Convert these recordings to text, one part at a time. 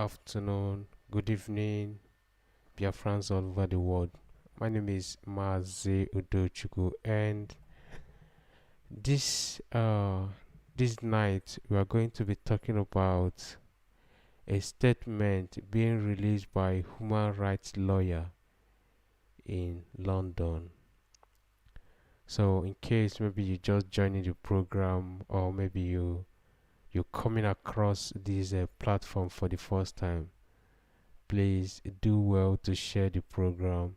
afternoon, good evening, dear friends all over the world. My name is Maze Udochukwu, and this uh this night we are going to be talking about a statement being released by human rights lawyer in London. So in case maybe you just joining the program, or maybe you're coming across this platform for the first time, please do well to share the program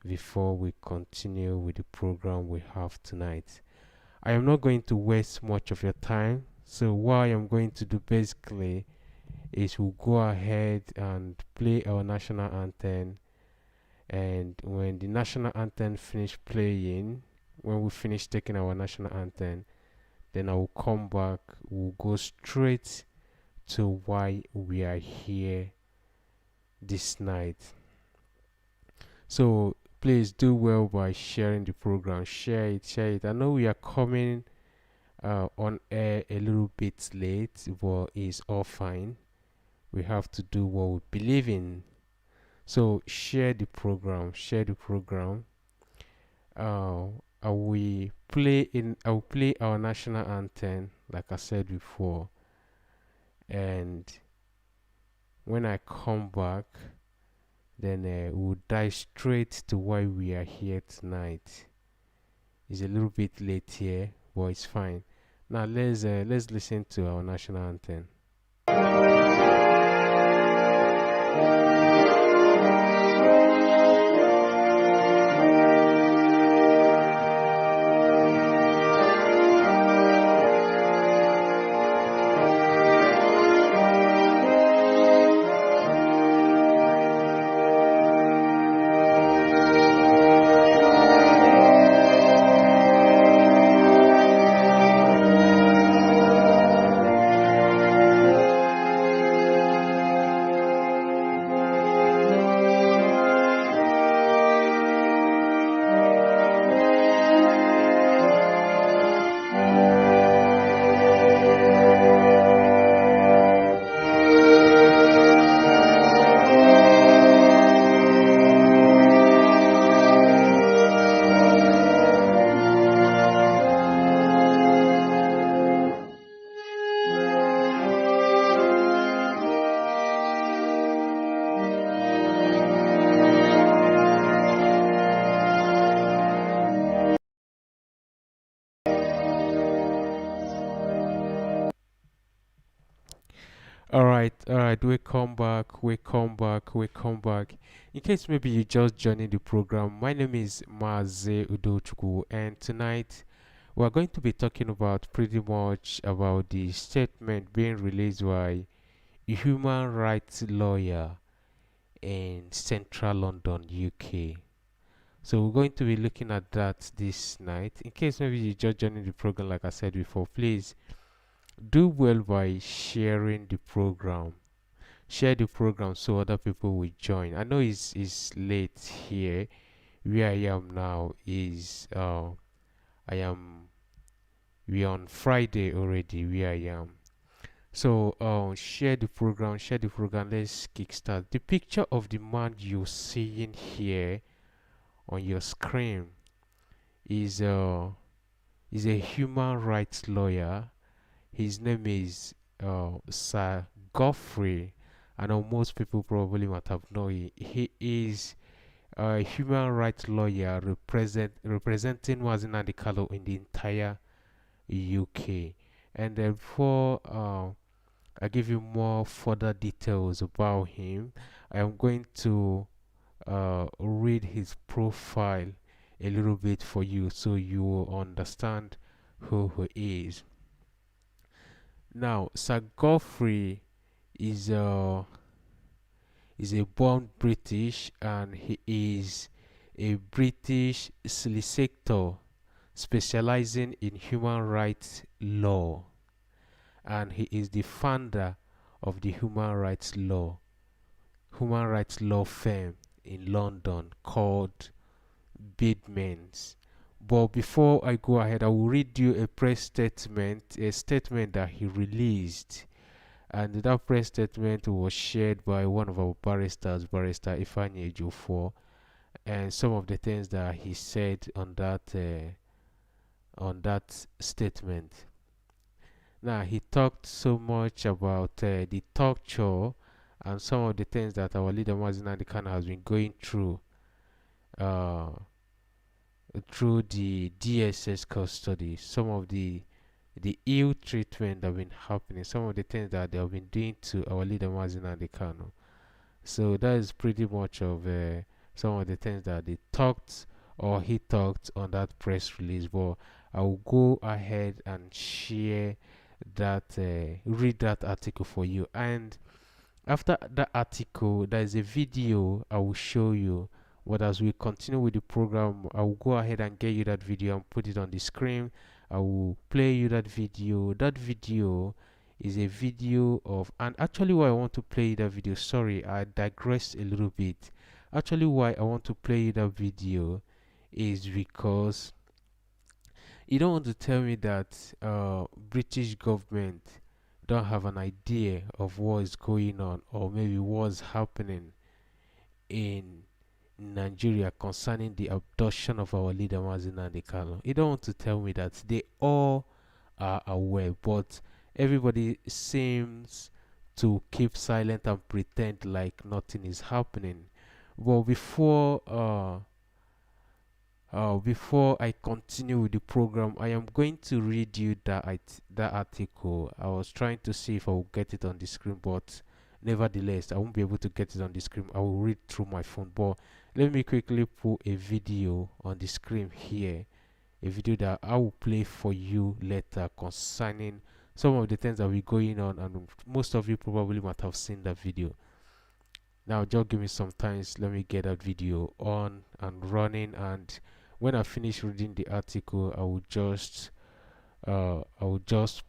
before we continue with the program we have tonight. I am not going to waste much of your time, so what I am going to do basically is we'll go ahead and play our national anthem, and when the national anthem finish playing, when we finish taking our national anthem, then I will come back. We'll go straight to why we are here this night. So please do well by sharing the program. Share it. I know we are coming on air a little bit late, but it's all fine. We have to do what we believe in. So share the program. I will play our national anthem, like I said before, and when I come back, then we'll dive straight to why we are here tonight. It's a little bit late here, but it's fine. Now let's listen to our national anthem. All right, we come back. In case maybe you just joining the program, my name is Maze Udochukwu, and tonight we are going to be talking about pretty much about the statement being released by a human rights lawyer in central London, UK. So we're going to be looking at that this night. In case maybe you just joining the program, like I said before, please do well by sharing the program. Share the program so other people will join. I know it's late here. Where I am now is we on Friday already where I am. So share the program. Let's kickstart. The picture of the man you're seeing here on your screen is a human rights lawyer. His name is Sir Godfrey. I know most people probably might have known him. He is a human rights lawyer representing Wazina Kalo in the entire UK. And then before I give you more further details about him, I am going to read his profile a little bit for you so you will understand who he is. Now, Sir Godfrey is a born British, and he is a British solicitor specializing in human rights law, and he is the founder of the human rights law firm in London called Bidmans. But before I go ahead, I will read you a press statement, that he released And that press statement was shared by one of our barristers, Barrister Ifeanyi Ejiofor, and some of the things that he said on that statement. Now, he talked so much about the torture and some of the things that our leader Mazi Nnamdi Kanu has been going uh, through the DSS custody, some of the ill treatment that have been happening, some of the things that they have been doing to our leader Mazi Nnamdi Kanu. So that is pretty much of some of the things that they talked or he talked on that press release. But I will go ahead and share that, read that article for you. And after that article, there is a video I will show you. But as we continue with the program, I will go ahead and get you that video and put it on the screen. I will play you that video. That video is a video of, and actually why I want to play that video, sorry, I digressed a little bit. Actually why I want to play that video is because you don't want to tell me that British government don't have an idea of what is going on or maybe what's happening in Nigeria concerning the abduction of our leader Mazi Nnamdi Kanu. You don't want to tell me that they all are aware, but everybody seems to keep silent and pretend like nothing is happening. But before I continue with the program, I am going to read you that article. I was trying to see if I will get it on the screen, but nevertheless, I won't be able to get it on the screen. I will read through my phone. But let me quickly put a video on the screen here, a video that I will play for you later concerning some of the things that will be going on, and most of you probably might have seen that video. Now, just give me some time. Let me get that video on and running, and when I finish reading the article, I will just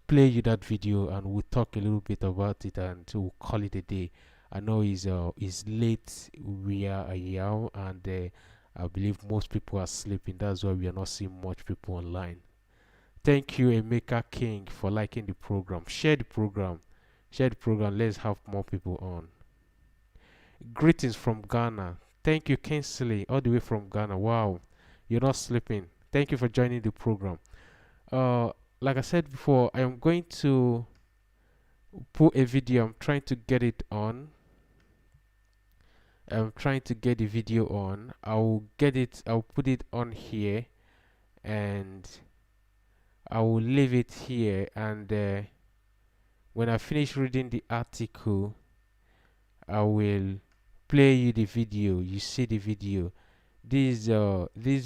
play you that video and we'll talk a little bit about it and we'll call it a day. I know it's late where I am, and I believe most people are sleeping. That's why we are not seeing much people online. Thank you, MNK King, for liking the program. Share the program. Share the program. Let's have more people on. Greetings from Ghana. Thank you, Kinsley, all the way from Ghana. Wow, you're not sleeping. Thank you for joining the program. Like I said before, I am going to put a video. I'm trying to get it on. I'm trying to get the video on. I'll put it on here, and I will leave it here. And when I finish reading the article, I will play you the video. You see the video. This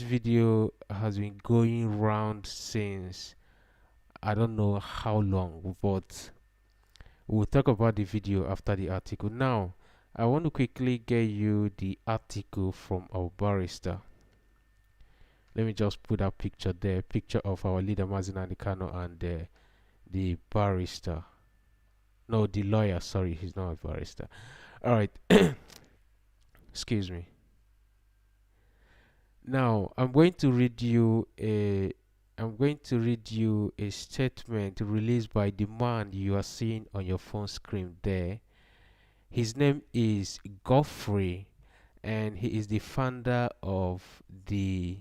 video has been going round since I don't know how long, but we'll talk about the video after the article. Now, I want to quickly get you the article from our barrister. Let me just put that picture there, picture of our leader Mazi Nnamdi Kanu and the barrister. No, the lawyer. Sorry, he's not a barrister. All right. Excuse me. Now, I'm going to read you a statement released by the man you are seeing on your phone screen there. His name is Govt, and he is the founder of the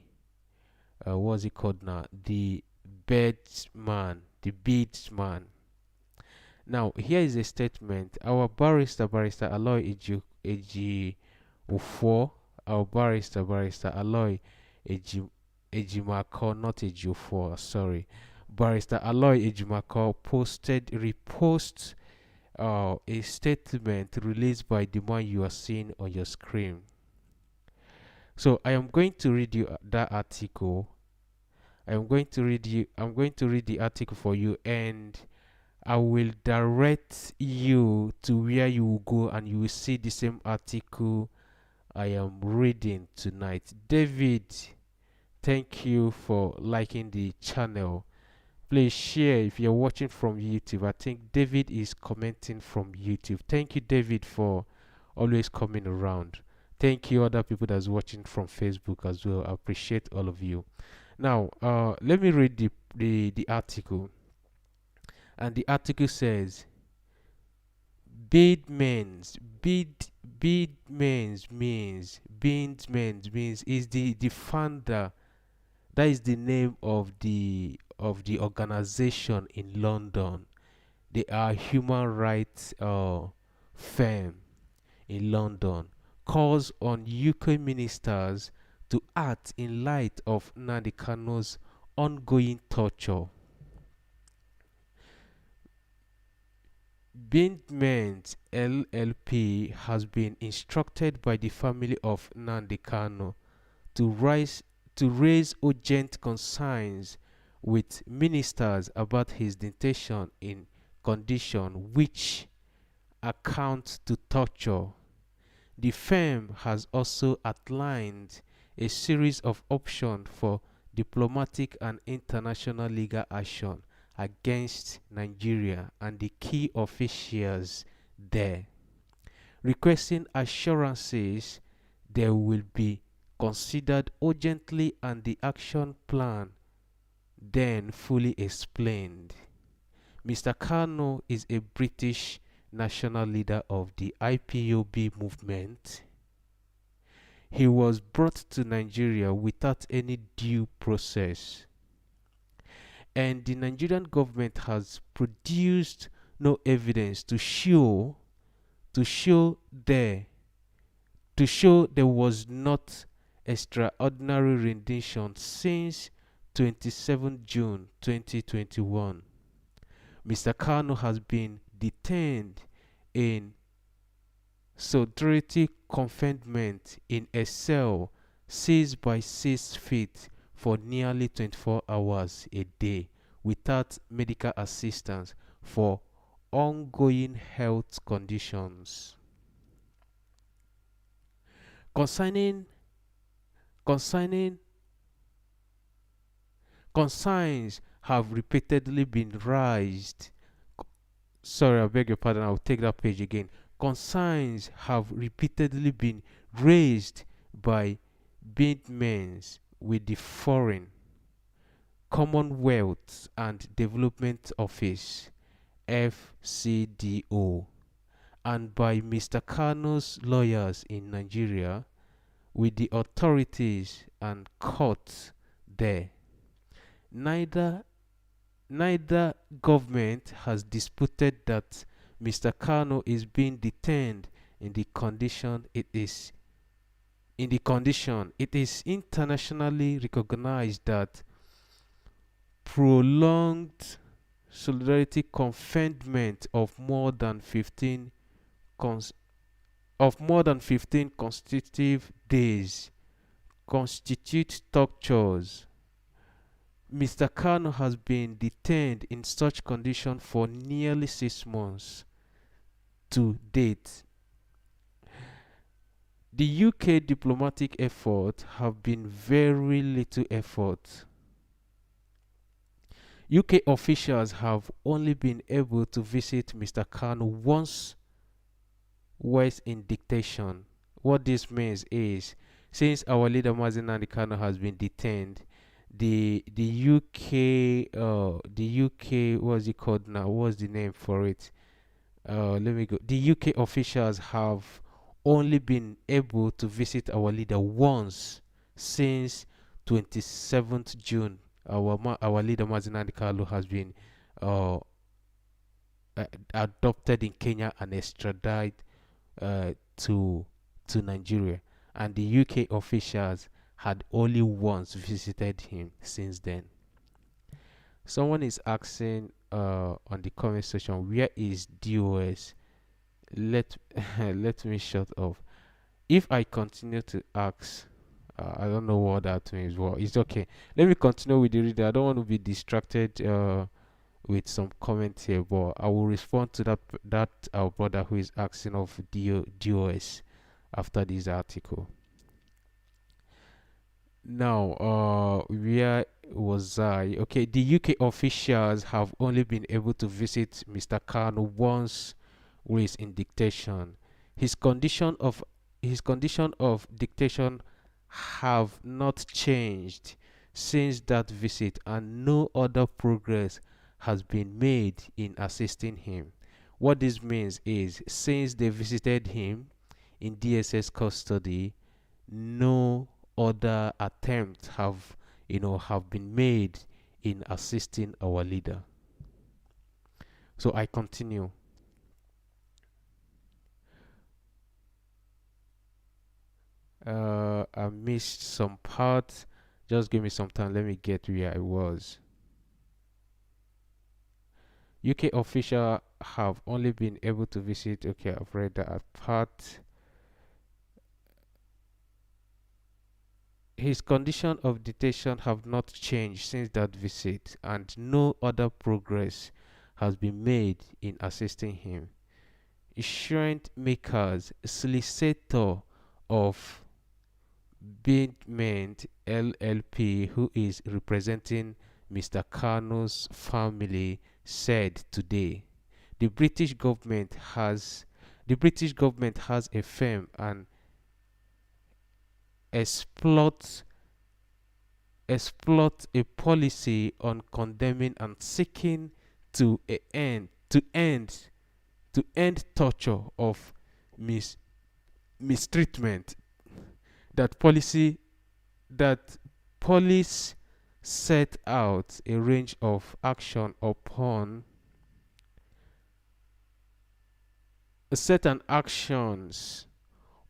what's it called now? The Bedsman. Now, here is a statement. Our barrister Aloy Ejiofor, our barrister Aloy Ejimako, not Ejiofor, sorry. Barrister Aloy Ejimako repost a statement released by the man you are seeing on your screen. So I am going to read you that article. I'm going to read the article for you, and I will direct you to where you will go and you will see the same article I am reading tonight. David, thank you for liking the channel. Please share if you're watching from YouTube. I think David is commenting from YouTube. Thank you, David, for always coming around. Thank you, other people that's watching from Facebook as well. I appreciate all of you. Now, let me read the article. And the article says, Bidmans, Bidmans means is the founder. That is the name of the organization in London. They are human rights firm in London. Calls on UK ministers to act in light of Nnamdi Kanu's ongoing torture. Bindment LLP has been instructed by the family of Nnamdi Kanu to raise urgent concerns with ministers about his detention in condition which account to torture. The firm has also outlined a series of options for diplomatic and international legal action against Nigeria and the key officials there, requesting assurances they will be considered urgently and the action plan then fully explained. Mr. Kanu is a British national leader of the IPOB movement. He was brought to Nigeria without any due process, and the Nigerian government has produced no evidence to show there was not extraordinary rendition since 27 June 2021. Mr. Kanu has been detained in solitary confinement in a cell 6 by 6 feet for nearly 24 hours a day without medical assistance for ongoing health conditions. Concerns have repeatedly been raised. Sorry, I beg your pardon, I'll take that page again. Concerns have repeatedly been raised by Bidmans with the Foreign, Commonwealth and Development Office (FCDO) and by Mr. Kanu's lawyers in Nigeria with the authorities and courts there. Neither government has disputed that Mr. Kanu is being detained in the condition it is. It is internationally recognized that prolonged solidarity confinement of more than 15 consecutive days constitute tortures. Mr. Kanu has been detained in such condition for nearly 6 months to date. The UK diplomatic efforts have been very little effort. UK officials have only been able to visit Mr. Kanu once whilst in detention. What this means is, since our leader Mazi Nnamdi Kanu has been detained, the UK what's it called now? What's the name for it? Let me go. The UK officials have only been able to visit our leader once since 27th June. Our leader Mazi Nnamdi Kanu has been adopted in Kenya and extradited to Nigeria, and the UK officials had only once visited him since then. Someone is asking on the comment section, where is DOS? Let me shut off. If I continue to ask, I don't know what that means. Well, it's okay. Let me continue with the reader. I don't want to be distracted with some comments here, but I will respond to that our brother who is asking of DOS after this article. Now, where was I? Okay, the UK officials have only been able to visit Mr. Kanu once who is in detention. His condition of dictation have not changed since that visit, and no other progress has been made in assisting him. What this means is, since they visited him in DSS custody, no other attempt have been made in assisting our leader. So I continue. I missed some parts. Just give me some time. Let me get where I was. UK officials have only been able to visit. Okay, I've read that part. His condition of detention have not changed since that visit, and no other progress has been made in assisting him. Insurance makers, solicitor of Bidment LLP, who is representing Mr. Kano's family, said today the British government has a firm and exploit a policy on condemning and seeking to end torture of mistreatment. That police set out a range of action upon certain actions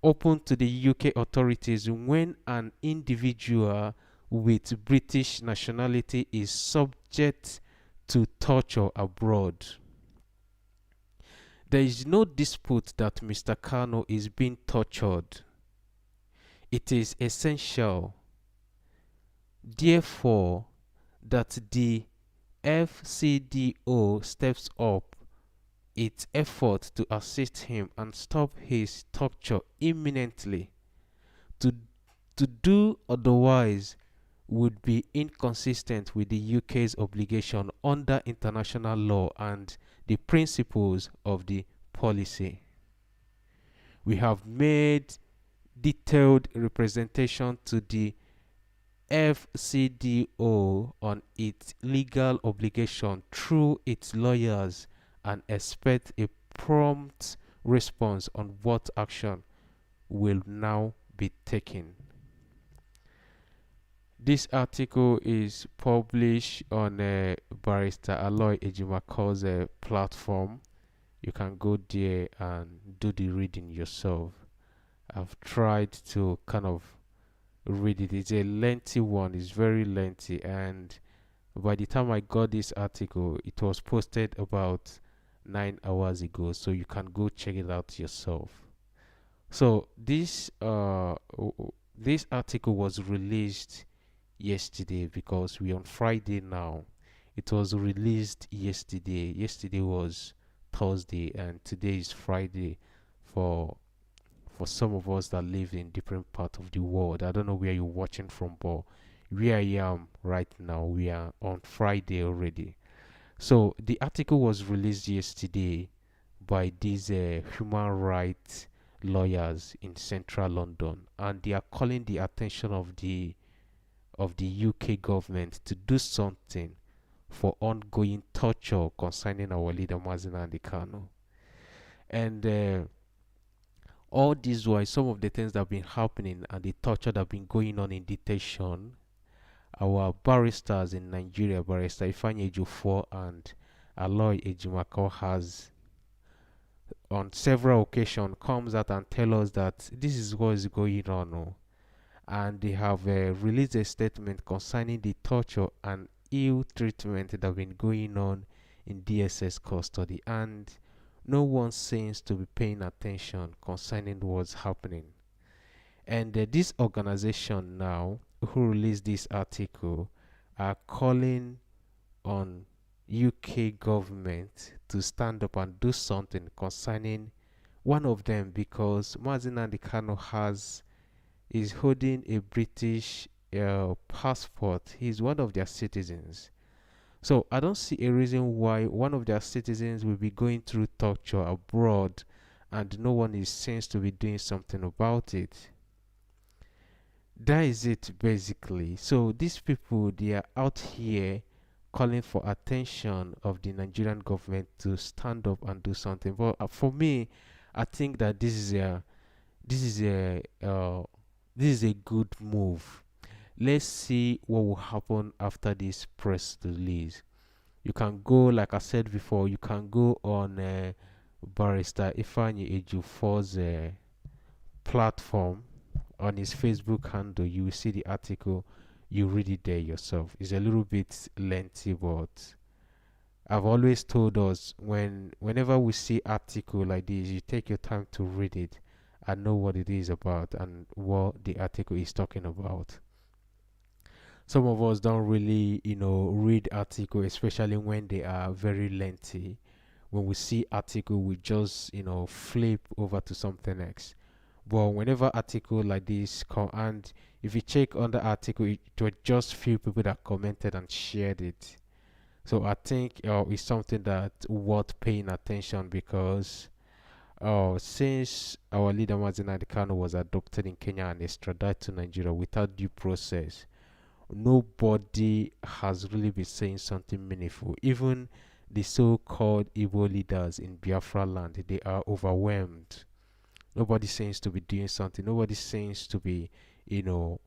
open to the UK authorities when an individual with British nationality is subject to torture abroad. There is no dispute that Mr. Kano is being tortured. It is essential, therefore, that the FCDO steps up its effort to assist him and stop his torture imminently. To do otherwise would be inconsistent with the UK's obligation under international law and the principles of the policy. We have made detailed representation to the FCDO on its legal obligation through its lawyers and expect a prompt response on what action will now be taken. This article is published on Barrister Aloy Ejimako's platform. You can go there and do the reading yourself. I've tried to kind of read it. It's a lengthy one. It's very lengthy, and by the time I got this article, it was posted about 9 hours ago, so you can go check it out yourself. So this article was released yesterday because we're on Friday now. It was released yesterday. Yesterday was Thursday, and today is Friday for some of us that live in different parts of the world. I don't know where you're watching from, but where I am right now, we are on Friday already. So the article was released yesterday by these human rights lawyers in central London, and they are calling the attention of the UK government to do something for ongoing torture concerning our leader Mazi Nnamdi Kanu. And all this while, some of the things that have been happening and the torture that have been going on in detention, our barristers in Nigeria, Barrister Ifeanyi Ejiofor and Aloy Ejimako, has on several occasions comes out and tell us that this is what is going on. And they have released a statement concerning the torture and ill treatment that have been going on in DSS custody, and no one seems to be paying attention concerning what's happening. And this organization now, who released this article, are calling on UK government to stand up and do something concerning one of them, because Mazi Nnamdi Kanu is holding a British passport. He's one of their citizens. So I don't see a reason why one of their citizens will be going through torture abroad and no one seems to be doing something about it. That is it basically. So these people, they are out here calling for attention of the Nigerian government to stand up and do something. But for me, I think that this is a this is a good move. Let's see what will happen after this press release. You can go, like I said before, you can go on Barrister Ifeanyi Ejiofor's platform on his Facebook handle. You will see the article. You read it there yourself. It's a little bit lengthy, but I've always told us whenever we see article like this, you take your time to read it and know what it is about and what the article is talking about. Some of us don't really, read article, especially when they are very lengthy. When we see article, we just, flip over to something else. But whenever article like this come, and if you check on the article, it was just few people that commented and shared it. So I think it's something that worth paying attention, because since our leader Mazin Kano was adopted in Kenya and extradited to Nigeria without due process, nobody has really been saying something meaningful. Even the so-called Igbo leaders in Biafra land, they are overwhelmed. Nobody seems to be doing something. Nobody seems to be, if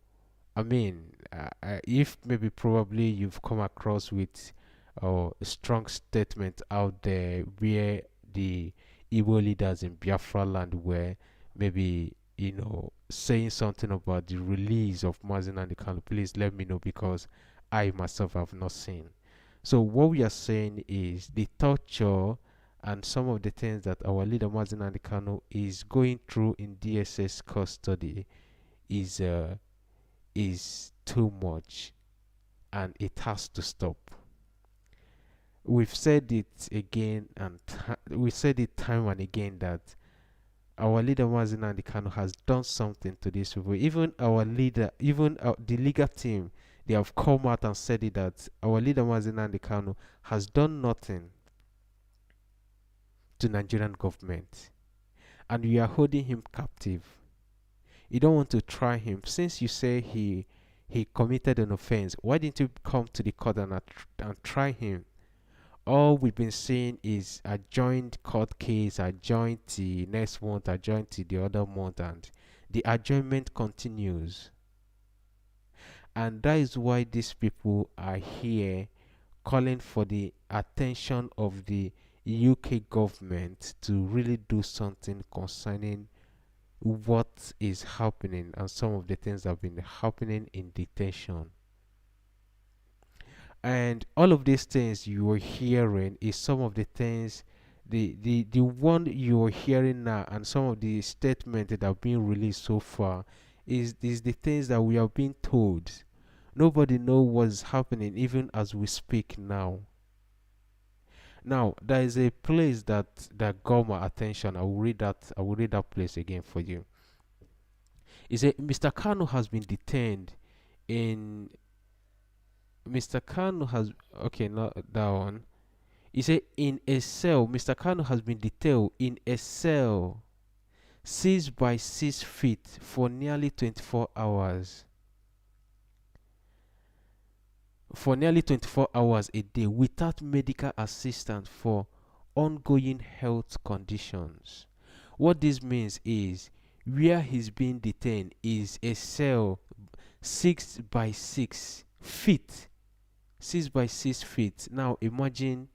maybe probably you've come across with a strong statement out there where the Igbo leaders in Biafra land were maybe, saying something about the release of Mazin and the Kano, please let me know, because I myself have not seen. So what we are saying is the torture and some of the things that our leader Mazin and the Kano is going through in DSS custody is too much, and it has to stop. We've said it again, and we said it time and again, that our leader Mazin Nnamdi Kanu has done something to these people. Even our leader, even the legal team, they have come out and said it, that our leader Mazin Nnamdi Kanu has done nothing to Nigerian government, and we are holding him captive. You don't want to try him. Since you say he committed an offense, why didn't you come to the court and try him? All we've been seeing is a joint court case, a joint the next month, a joint the other month, and the adjournment continues. And that is why these people are here calling for the attention of the UK government to really do something concerning what is happening and some of the things that have been happening in detention. And all of these things you are hearing is some of the things, the one you are hearing now, and some of the statements that have been released so far is the things that we are being told. Nobody knows what's happening even as we speak now. Now there is a place that got my attention. I will read that place again for you. It said Mr. Kanu has been detained in Mr. Kanu has not that one. He said in a cell, Mr. Kanu has been detained in a cell 6 by 6 feet for nearly 24 hours. For nearly 24 hours a day without medical assistance for ongoing health conditions. What this means is where he's being detained is a cell 6 by 6 feet. 6 by 6 feet. Now imagine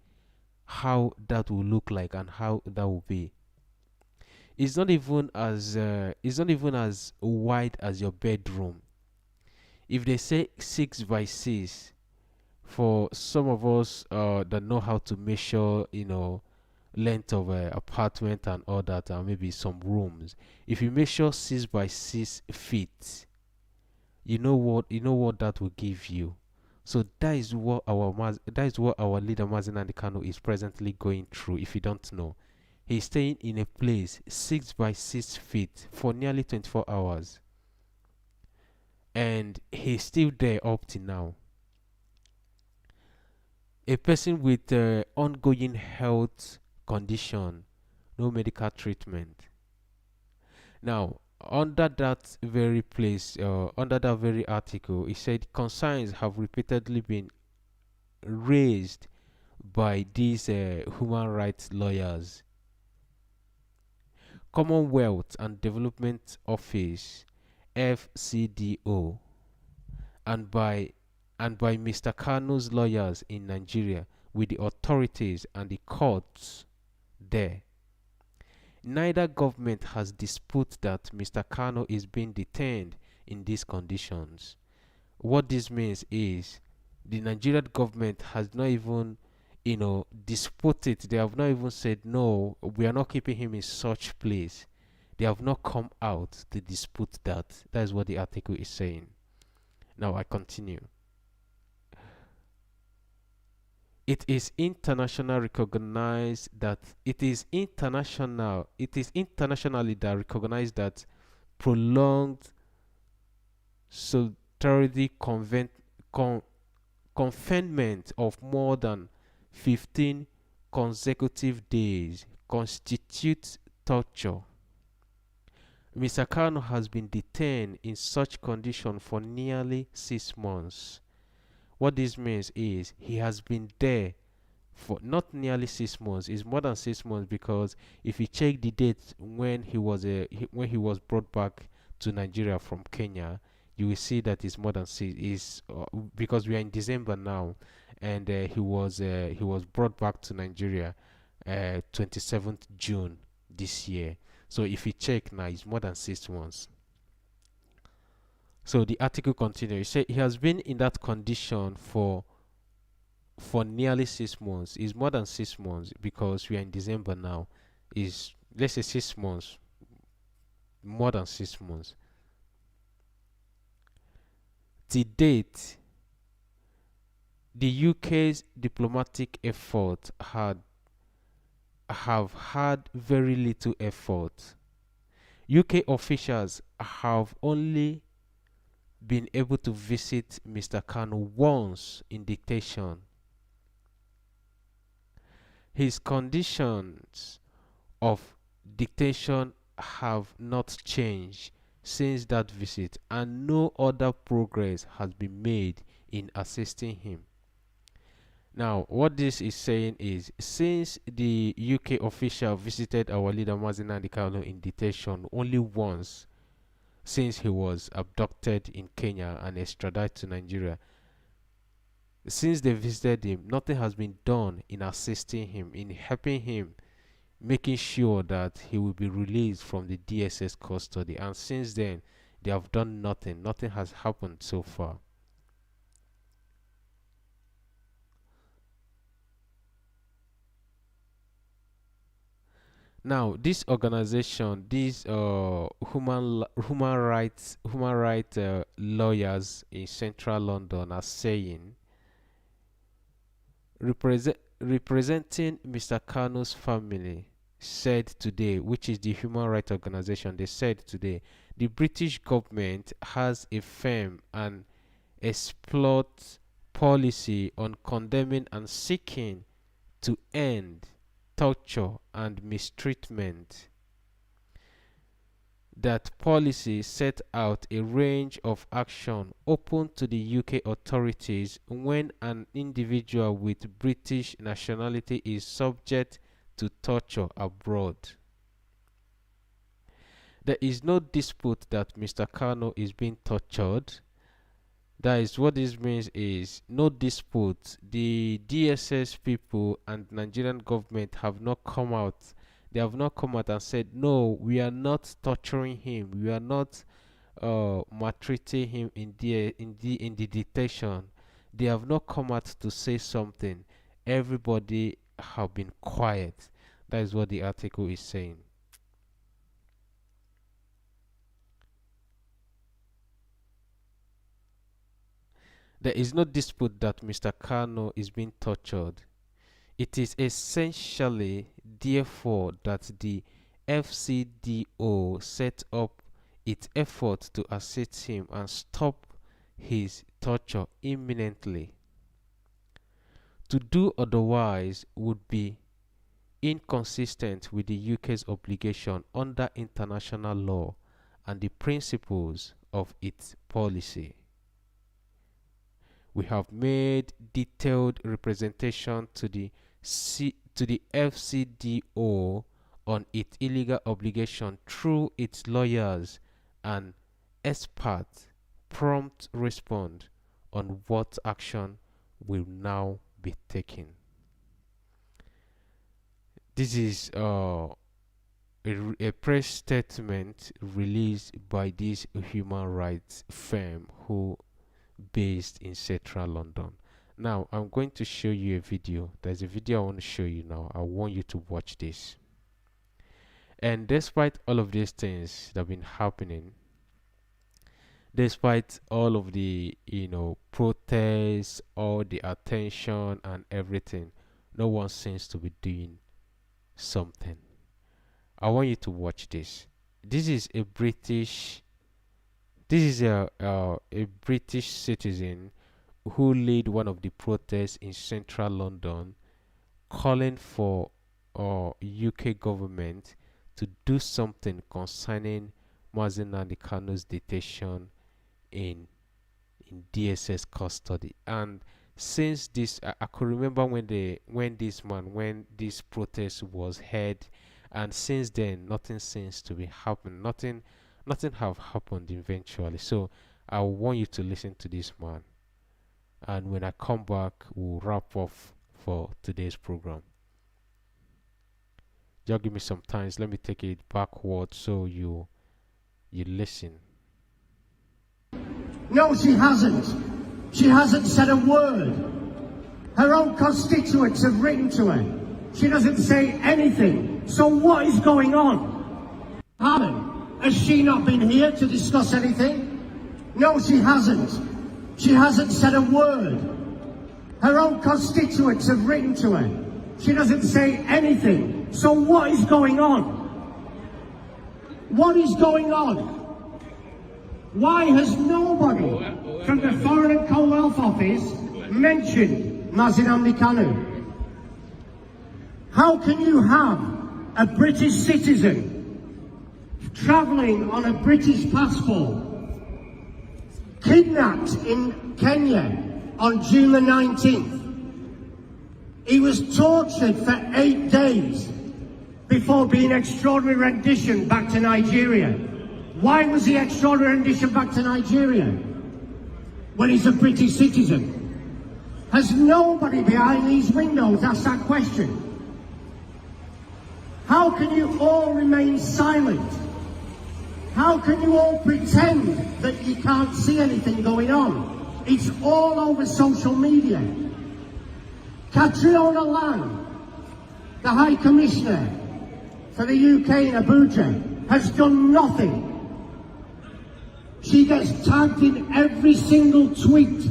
how that will look like and how that will be. It's not even as wide as your bedroom. If they say 6 by 6, for some of us that know how to measure, length of an apartment and all that, and maybe some rooms, if you measure 6 by 6 feet, you know what that will give you. So that is what our leader Mazin Nnamdi Kanu is presently going through. If you don't know, he's staying in a place 6 by 6 feet for nearly 24 hours, and he's still there up to now. A person with ongoing health condition, no medical treatment. Now, under that very place, under that very article, it said concerns have repeatedly been raised by these human rights lawyers. Commonwealth and Development Office FCDO, and by Mr. Kano's lawyers in Nigeria with the authorities and the courts there. Neither government has disputed that Mr. Kano is being detained in these conditions. What this means is the Nigerian government has not even, disputed. They have not even said, no, we are not keeping him in such place. They have not come out to dispute that. That is what the article is saying. Now I continue. It is internationally recognized that it is internationally that recognized that prolonged solitary confinement of more than 15 consecutive days constitutes torture. Mr. Kano has been detained in such condition for nearly 6 months. What this means is he has been there for not nearly 6 months. It's more than 6 months, because if you check the date when he was brought back to Nigeria from Kenya, you will see that it's more than 6. Is because we are in December now, and he was brought back to Nigeria 27th June this year. So if you check now, it's more than 6 months. So the article continues. It says he has been in that condition for nearly 6 months. It's more than 6 months, because we are in December now. Is, let's say, 6 months, more than 6 months. To date, the UK's diplomatic effort have had very little effort. UK officials have only been able to visit Mr. Kano once in detention. His conditions of detention have not changed since that visit, and no other progress has been made in assisting him. Now, what this is saying is, since the UK official visited our leader Mazi Nnamdi Kanu in detention only once, since he was abducted in Kenya and extradited to Nigeria, since they visited him, nothing has been done in assisting him, in helping him, making sure that he will be released from the DSS custody. And since then, they have done nothing. Nothing has happened so far. Now, this organization, these human rights lawyers in central London are saying, representing Mr. Kano's family, said today, which is the human rights organization, they said today, the British government has a firm and exploit policy on condemning and seeking to end torture and mistreatment. That policy set out a range of action open to the UK authorities when an individual with British nationality is subject to torture abroad. There is no dispute that Mr. Kano is being tortured. That is what this means, is no dispute. The DSS people and Nigerian government have not come out. They have not come out and said, no, we are not torturing him. We are not maltreating him in the detention. They have not come out to say something. Everybody have been quiet. That is what the article is saying. There is no dispute that Mr. Kano is being tortured. It is essentially, therefore, that the FCDO set up its effort to assist him and stop his torture imminently. To do otherwise would be inconsistent with the UK's obligation under international law and the principles of its policy. We have made detailed representation to the FCDO on its illegal obligation through its lawyers and experts. Prompt response on what action will now be taken. This is a press statement released by this human rights firm who based in central London. Now I'm going to show you a video. There's a video I want to show you now. I want you to watch this. And despite all of these things that have been happening, despite all of the protests, all the attention and everything, no one seems to be doing something. I want you to watch this. This is a British citizen who led one of the protests in central London, calling for UK government to do something concerning Mazi Nnamdi Kanu's detention in DSS custody. And since this, I could remember when this protest was held, and since then nothing seems to be happening. Nothing have happened eventually. So I want you to listen to this man, and when I come back we'll wrap up for today's program. Just give me some time. Let me take it backward so you listen. No, she hasn't. She hasn't said a word. Her own constituents have written to her. She doesn't say anything. So what is going on? Helen, has she not been here to discuss anything? No, she hasn't. She hasn't said a word. Her own constituents have written to her. She doesn't say anything. So what is going on? What is going on? Why has nobody from the Foreign and Commonwealth Office mentioned Mazi Nnamdi Kanu? How can you have a British citizen travelling on a British passport kidnapped in Kenya on June the 19th? He was tortured for 8 days before being extraordinary rendition back to Nigeria. Why was he extraordinary rendition back to Nigeria when he's a British citizen? Has nobody behind these windows asked that question? How can you all remain silent? How can you all pretend that you can't see anything going on? It's all over social media. Catriona Lang, the High Commissioner for the UK in Abuja, has done nothing. She gets tagged in every single tweet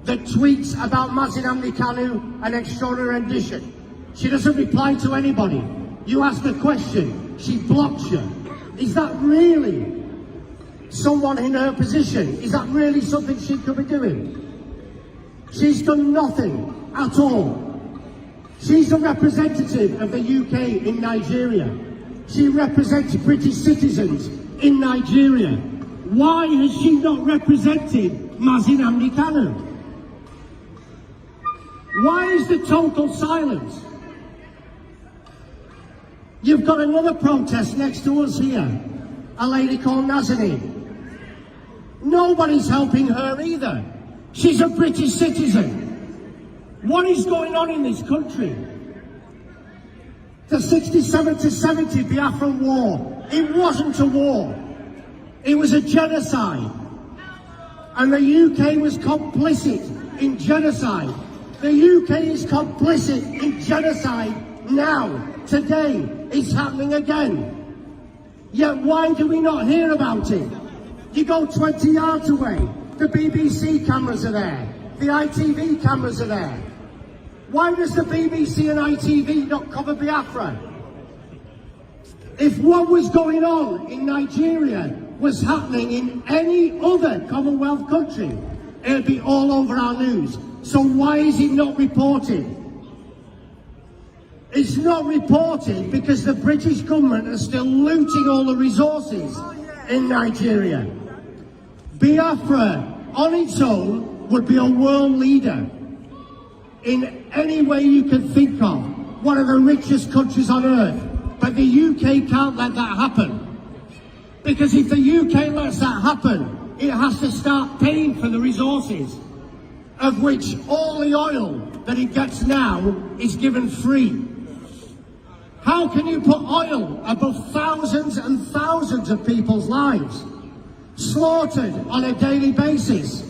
that tweets about Mazi Nnamdi Kanu and extraordinary rendition. She doesn't reply to anybody. You ask a question, she blocks you. Is that really someone in her position? Is that really something she could be doing? She's done nothing at all. She's a representative of the UK in Nigeria. She represents British citizens in Nigeria. Why has she not represented Mazi Nnamdi Kanu? Why is the total silence? You've got another protest next to us here, a lady called Nazanin. Nobody's helping her either. She's a British citizen. What is going on in this country? The 67 to 70 Biafran war, it wasn't a war. It was a genocide. And the UK was complicit in genocide. The UK is complicit in genocide now. Today, it's happening again. Yet why do we not hear about it? You go 20 yards away, the BBC cameras are there, the ITV cameras are there. Why does the BBC and ITV not cover Biafra? If what was going on in Nigeria was happening in any other Commonwealth country, it'd be all over our news. So why is it not reported? It's not reported because the British government are still looting all the resources in Nigeria. Biafra on its own would be a world leader in any way you can think of, one of the richest countries on earth. But the UK can't let that happen. Because if the UK lets that happen, it has to start paying for the resources, of which all the oil that it gets now is given free. How can you put oil above thousands and thousands of people's lives, slaughtered on a daily basis?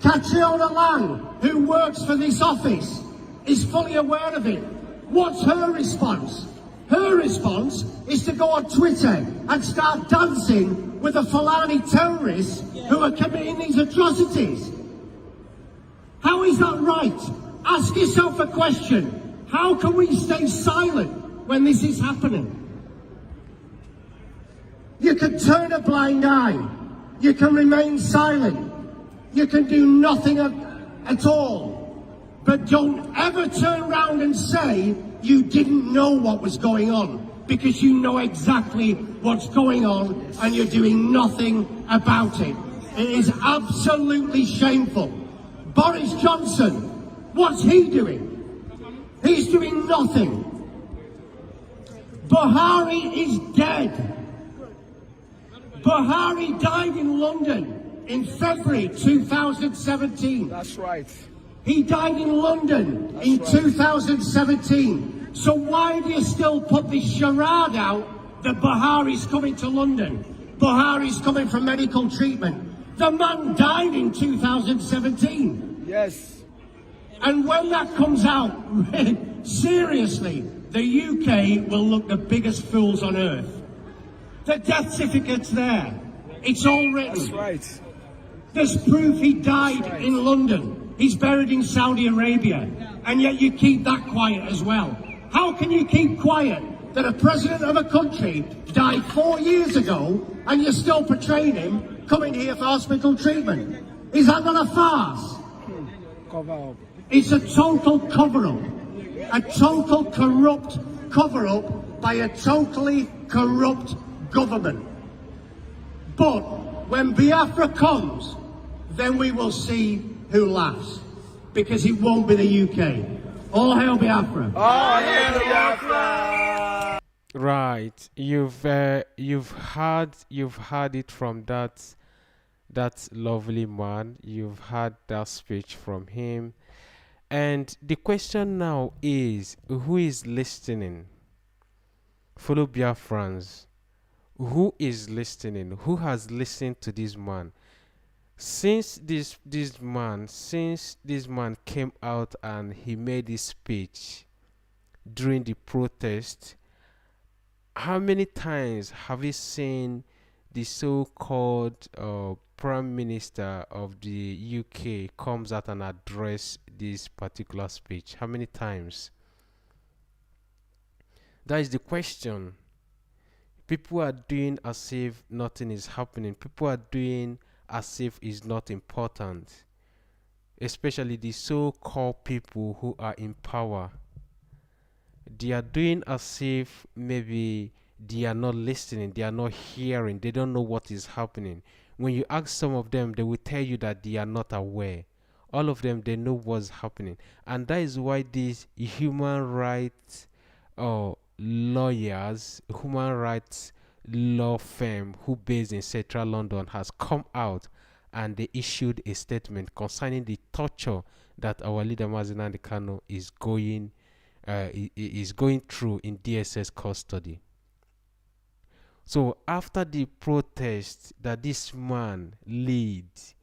Catriona Lang, who works for this office, is fully aware of it. What's her response? Her response is to go on Twitter and start dancing with the Fulani terrorists who are committing these atrocities. How is that right? Ask yourself a question. How can we stay silent when this is happening? You can turn a blind eye. You can remain silent. You can do nothing at all. But don't ever turn around and say you didn't know what was going on, because you know exactly what's going on and you're doing nothing about it. It is absolutely shameful. Boris Johnson, what's he doing? He's doing nothing. Buhari is dead. Buhari died in London in February 2017. That's right. He died in London in 2017. So why do you still put this charade out that Buhari's coming to London? Buhari's coming for medical treatment. The man died in 2017. Yes. And when that comes out, seriously, the UK will look the biggest fools on earth. The death certificate's there. It's all written. That's right. There's proof he died in London. He's buried in Saudi Arabia. And yet you keep that quiet as well. How can you keep quiet that a president of a country died 4 years ago and you're still portraying him coming here for hospital treatment? Is that not a farce? Cover up. It's a total cover-up. A total corrupt cover-up by a totally corrupt government. But when Biafra comes, then we will see who laughs. Because it won't be the UK. All hail Biafra. All hail Biafra. Right, you've heard it from that lovely man. You've heard that speech from him, and the question now is, who is listening? Fellow Biafrans, who is listening? Who has listened to this man? Since this man came out and he made his speech during the protest, how many times have you seen the so-called Prime Minister of the UK comes out and address this particular speech? How many times? That is the question. People are doing as if nothing is happening. People are doing as if it's not important. Especially the so-called people who are in power. They are doing as if maybe they are not listening, they are not hearing, they don't know what is happening. When you ask some of them, they will tell you that they are not aware. All of them, they know what's happening. And that is why these human rights lawyers, human rights law firm who based in central London has come out and they issued a statement concerning the torture that our leader Mazi Nnamdi Kanu is going through in DSS custody. So after the protest that this man leads,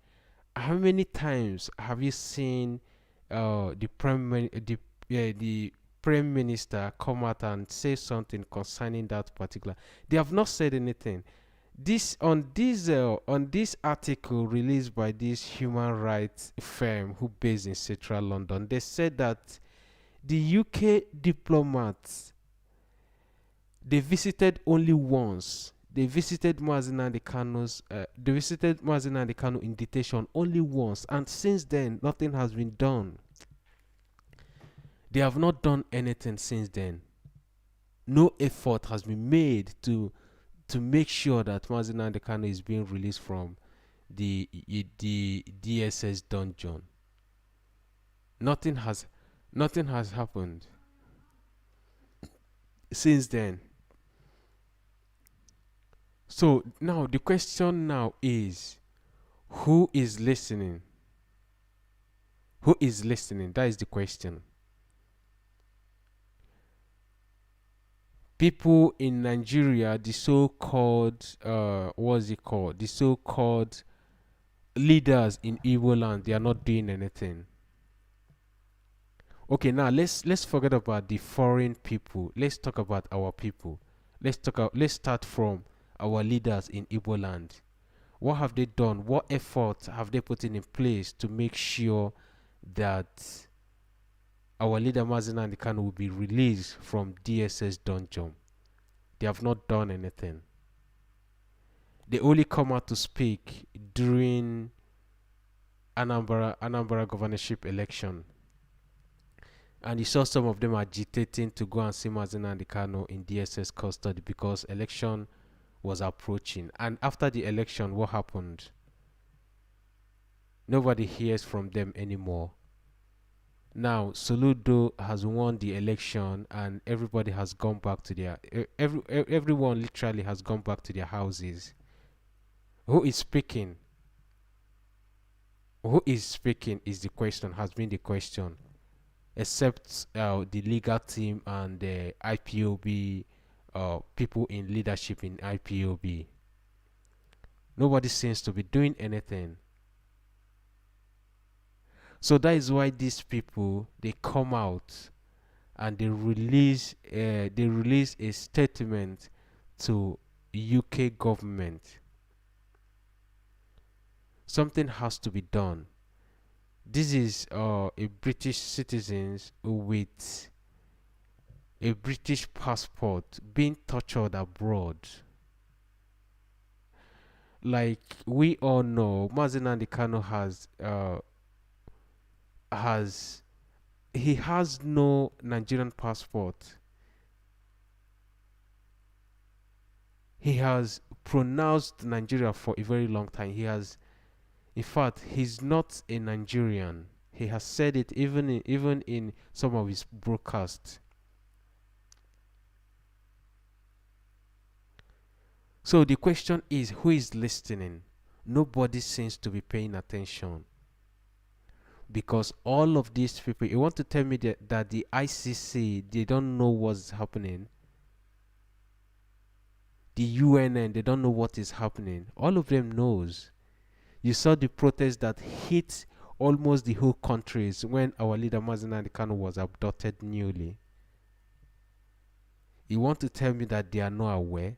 how many times have you seen the Prime Minister come out and say something concerning that particular? They have not said anything. On this article released by this human rights firm who based in central London, they said that the UK diplomats, they visited only once. They visited Mazi Nnamdi Kanu in detention only once, and since then nothing has been done. They have not done anything since then. No effort has been made to make sure that Mazi Nnamdi Kanu is being released from the DSS dungeon. Nothing has nothing has happened since then. So now the question now is, who is listening? Who is listening? That is the question. People in Nigeria, the so-called what's it called? The so-called leaders in Igbo land, they are not doing anything. Okay, now let's forget about the foreign people. Let's talk about our people. Let's start from our leaders in Igbo land. What have they done? What efforts have they put in place to make sure that our leader Mazina Khan will be released from DSS dungeon? They have not done anything. They only come out to speak during Anambra governorship election. And you saw some of them agitating to go and see Mazina Kano in DSS custody because election was approaching. And after the election, what happened? Nobody hears from them anymore. Now, Soludo has won the election and everybody has gone back to their... everyone literally has gone back to their houses. Who is speaking? Who is speaking is the question, has been the question. Except the legal team and the IPOB, people in leadership in IPOB. Nobody seems to be doing anything. So that is why these people, they come out and they release a statement to UK government. Something has to be done. This is a British citizens with a British passport being tortured abroad. Like we all know, Mazen Kano has no Nigerian passport. He has pronounced Nigeria for a very long time. In fact, he's not a Nigerian. He has said it even in some of his broadcasts. So the question is, who is listening? Nobody seems to be paying attention. Because all of these people, you want to tell me that the ICC, they don't know what's happening? The UNN, they don't know what is happening? All of them knows. You saw the protest that hit almost the whole countries when our leader Mazina Kano was abducted newly. You want to tell me that they are not aware?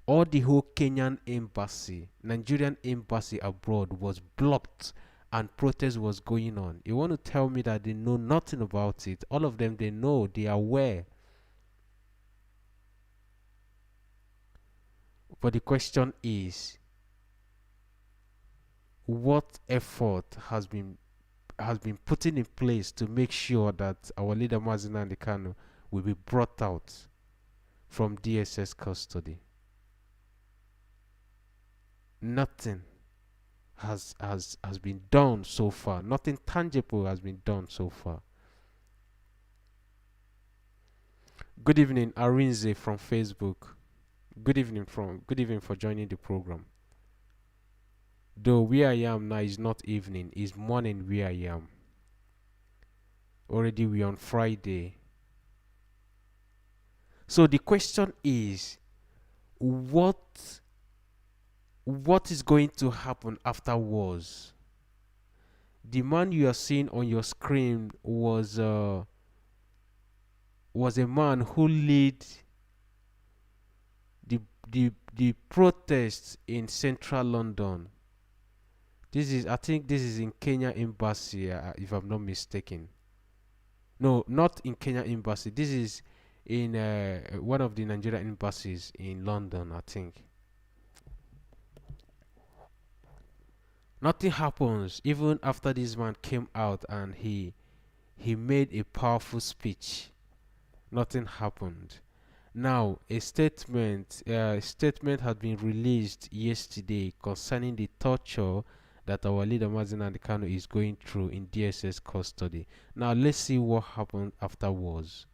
All the whole Kenyan embassy, Nigerian embassy abroad was blocked and protest was going on. You want to tell me that they know nothing about it? All of them, they know, they are aware. But the question is, what effort has been put in place to make sure that our leader Mazina Kano will be brought out from DSS custody? Nothing has been done so far. Nothing tangible has been done so far. Good evening, Arinze from Facebook. Good evening for joining the program. Though where I am now is not evening, it's morning where I am. Already we're on Friday. So the question is, what is going to happen afterwards? The man you are seeing on your screen was a man who led the protests in central London. I think this is in Kenya Embassy, if I'm not mistaken. No, not in Kenya Embassy. This is in one of the Nigerian embassies in London, I think. Nothing happens even after this man came out and he made a powerful speech. Nothing happened. Now a statement had been released yesterday concerning the torture that our leader Mazi Nnamdi Kanu is going through in DSS custody. Now let's see what happened afterwards.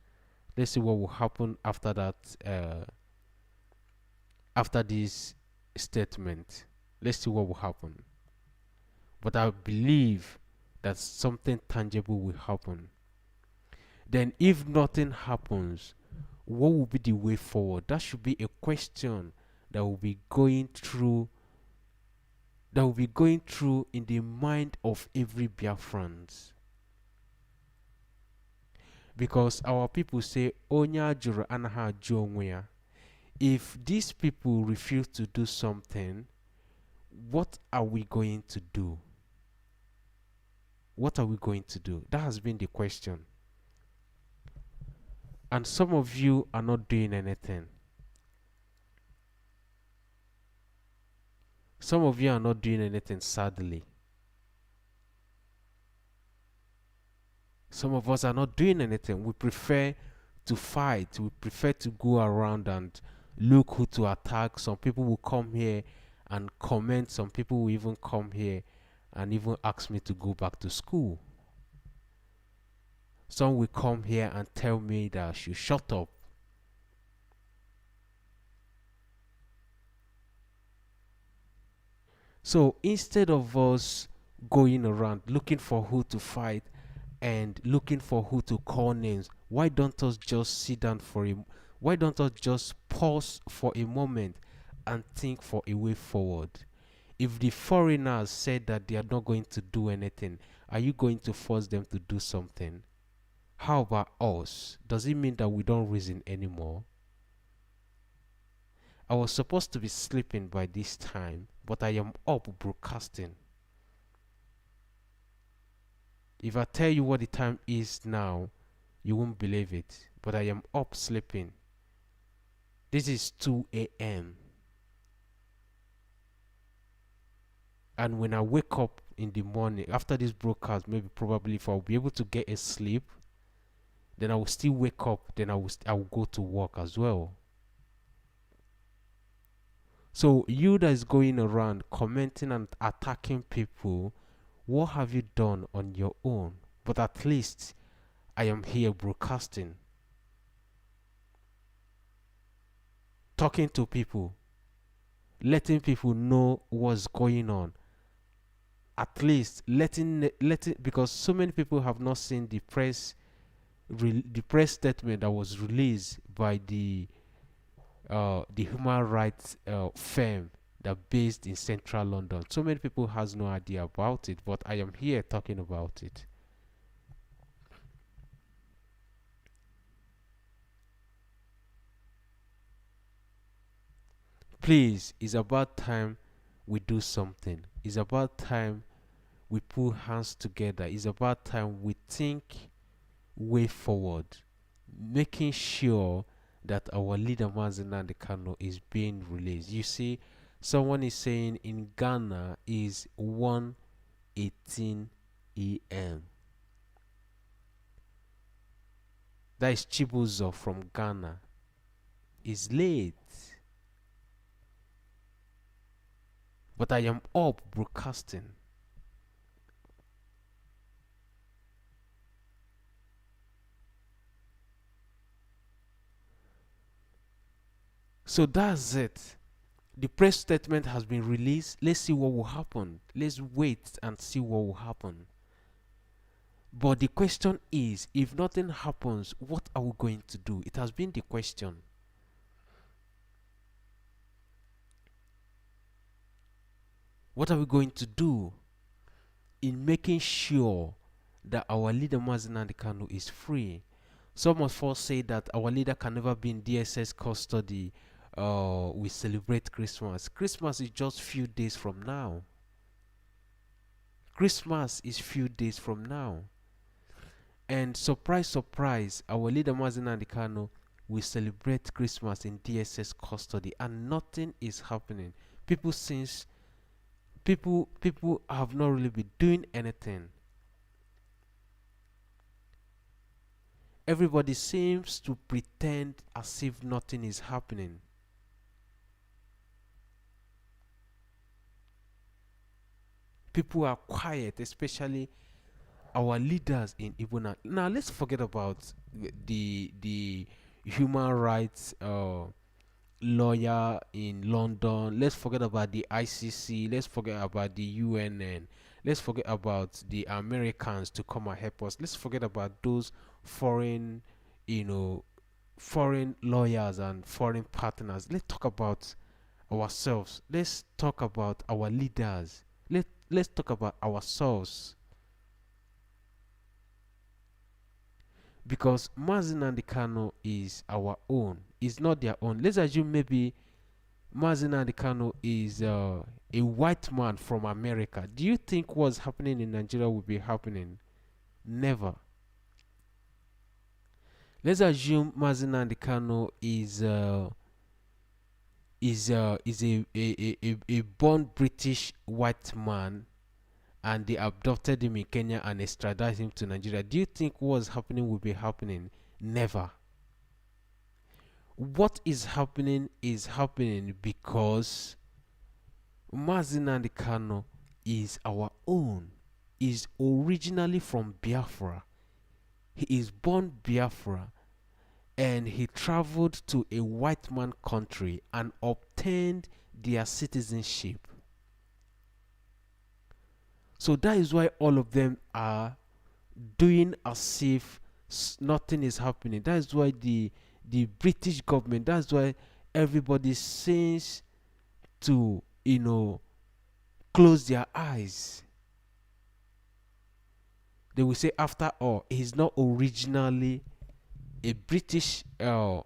Let's see what will happen after that. After this statement, let's see what will happen. But I believe that something tangible will happen. Then, if nothing happens, what will be the way forward? That should be a question that will be going through. That will be going through in the mind of every Biafran. Because our people say, "Onya juru anaha onwe." If these people refuse to do something, what are we going to do? What are we going to do? That has been the question. And some of you are not doing anything. Some of you are not doing anything, sadly. Some of us are not doing anything. We prefer to fight. We prefer to go around and look who to attack. Some people will come here and comment. Some people will even come here and even ask me to go back to school. Some will come here and tell me that I should shut up. So instead of us going around looking for who to fight and looking for who to call names, why don't us just sit down for a why don't us just pause for a moment and think for a way forward? If the foreigners said that they are not going to do anything, are you going to force them to do something? How about us? Does it mean that we don't reason anymore? I was supposed to be sleeping by this time, but I am up broadcasting. If I tell you what the time is now, you won't believe it, but I am up sleeping. This is 2 a.m. And when I wake up in the morning, after this broadcast, maybe probably if I'll be able to get a sleep, then I will still wake up, then I will go to work as well. So you that is going around commenting and attacking people, what have you done on your own? But at least I am here broadcasting, talking to people, letting people know what's going on. At least letting because so many people have not seen the press statement that was released by the human rights firm that based in central London. So many people has no idea about it, but I am here talking about it. Please, it's about time we do something. It's about time we put hands together. It's about time we think way forward, making sure that our leader Mazi Nnamdi Kanu is being released. You see, someone is saying in Ghana is 1:18 a.m. That is Chibuzo from Ghana. It's late. But I am up broadcasting. So that's it. The press statement has been released. Let's see what will happen. Let's wait and see what will happen. But the question is, if nothing happens, what are we going to do? It has been the question. What are we going to do in making sure that our leader Mazi Nnamdi Kanu is free? Some of us say that our leader can never be in DSS custody. We celebrate Christmas. Christmas is just few days from now. Christmas is few days from now. And surprise, surprise, our leader Mazi Nnamdi Kanu will celebrate Christmas in DSS custody, and nothing is happening. People have not really been doing anything. Everybody seems to pretend as if nothing is happening. People are quiet, especially our leaders in Igbo land. Now let's forget about the human rights lawyer in London. Let's forget about the ICC. Let's forget about the UNN. Let's forget about the Americans to come and help us. Let's forget about those foreign, foreign lawyers and foreign partners. Let's talk about ourselves. Let's talk about our leaders. Let's talk about ourselves. Because Mazin and Kano is our own. It's not their own. Let's assume maybe Mazin and Kano is a white man from America. Do you think what's happening in Nigeria will be happening? Never. Let's assume Mazin and Kano is a born British white man, and they adopted him in Kenya and extradited him to Nigeria. Do you think what's happening will be happening? Never. What is happening because Mazin and Kano is our own. Is originally from Biafra. He is born Biafra, and he traveled to a white man country and obtained their citizenship. So that is why all of them are doing as if nothing is happening. That is why the British government, that's why everybody seems to, close their eyes. They will say, after all, he's not originally a British, a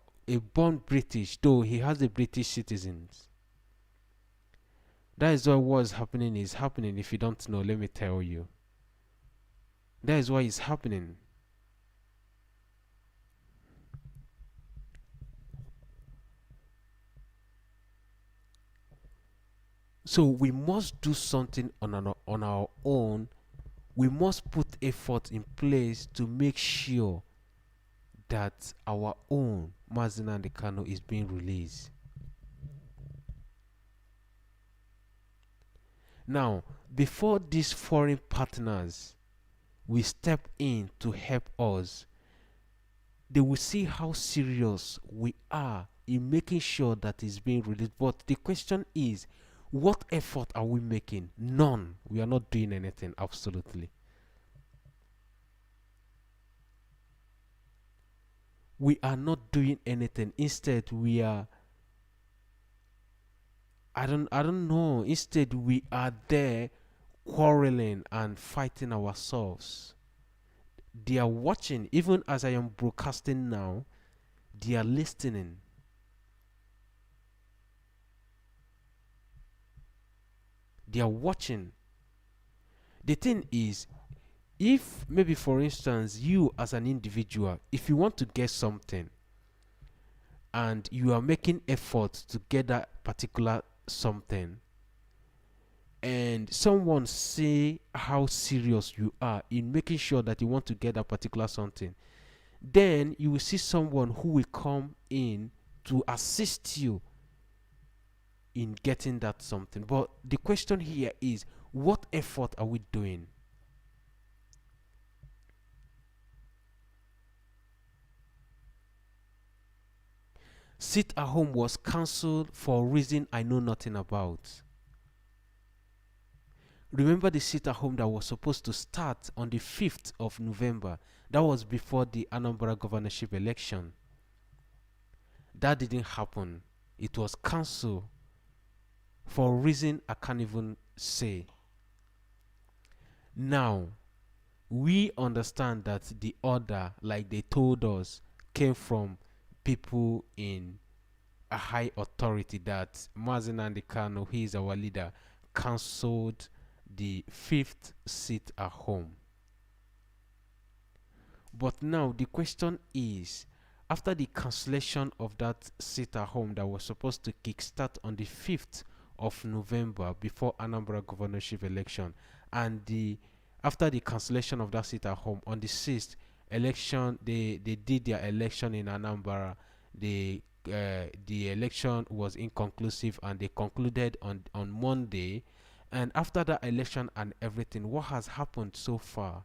born British, though he has a British citizens. That is why what's happening is happening. If you don't know, let me tell you. That is why it's happening. So we must do something on our own. We must put effort in place to make sure that our own Mazin and Kano is being released. Now, before these foreign partners will step in to help us, they will see how serious we are in making sure that it's being released. But the question is, what effort are we making? None. We are not doing anything, absolutely. We are not doing anything. Instead, we are, I don't know. Instead, we are there quarreling and fighting ourselves. They are watching. Even as I am broadcasting now, they are listening. They are watching. The thing is, if maybe for instance you as an individual, if you want to get something and you are making effort to get that particular something, and someone see how serious you are in making sure that you want to get that particular something, then you will see someone who will come in to assist you in getting that something. But the question here is, what effort are we doing? Sit at home was cancelled for a reason I know nothing about. Remember the sit at home that was supposed to start on the 5th of November? That was before the Anambra governorship election. That didn't happen. It was cancelled for a reason I can't even say. Now, we understand that the order, like they told us, came from people in a high authority, that Mazin and Kano, he is our leader, cancelled the 5th sit at home. But now the question is, after the cancellation of that sit at home that was supposed to kickstart on the 5th of November before Anambra governorship election, and after the cancellation of that sit at home on the 6th election, they did their election in Anambra. The election was inconclusive, and they concluded on Monday. And after that election and everything, what has happened so far?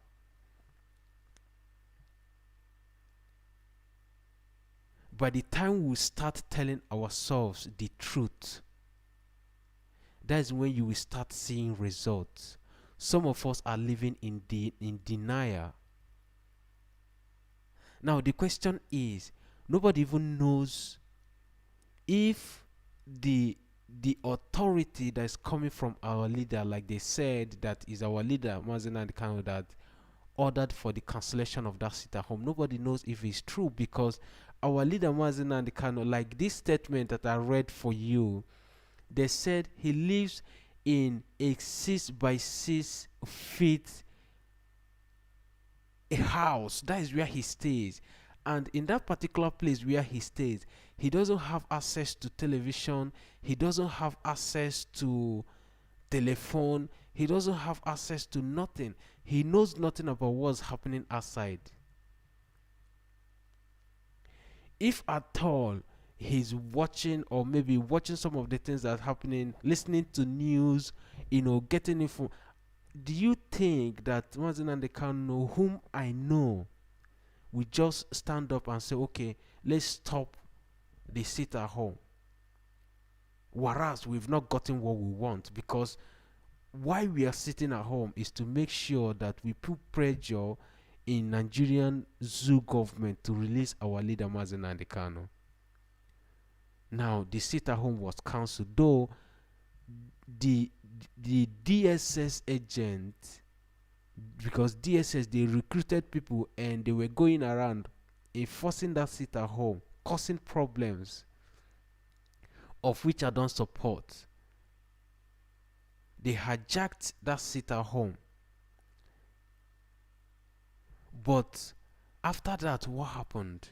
By the time we start telling ourselves the truth, that's when you will start seeing results. Some of us are living in denial. Now the question is, nobody even knows if the authority that is coming from our leader, like they said that is our leader Mazen and Kano, that ordered for the cancellation of that sit at home. Nobody knows if it's true, because our leader Mazen and Kano, like this statement that I read for you, they said he lives in a 6 by 6 feet a house. That is where he stays. And in that particular place where he stays, he doesn't have access to television, he doesn't have access to telephone, he doesn't have access to nothing. He knows nothing about what's happening outside. If at all he's watching, or maybe watching some of the things that are happening, listening to news, getting info, do you think that Mazen and Kano, whom I know, we just stand up and say, okay, let's stop the sit at home? Whereas we've not gotten what we want, because why we are sitting at home is to make sure that we put pressure in Nigerian zoo government to release our leader Mazen and Kano. Now the sit at home was cancelled, though the DSS agent, because DSS, they recruited people and they were going around enforcing that sit at home, causing problems, of which I don't support. They hijacked that sit at home. But after that, what happened?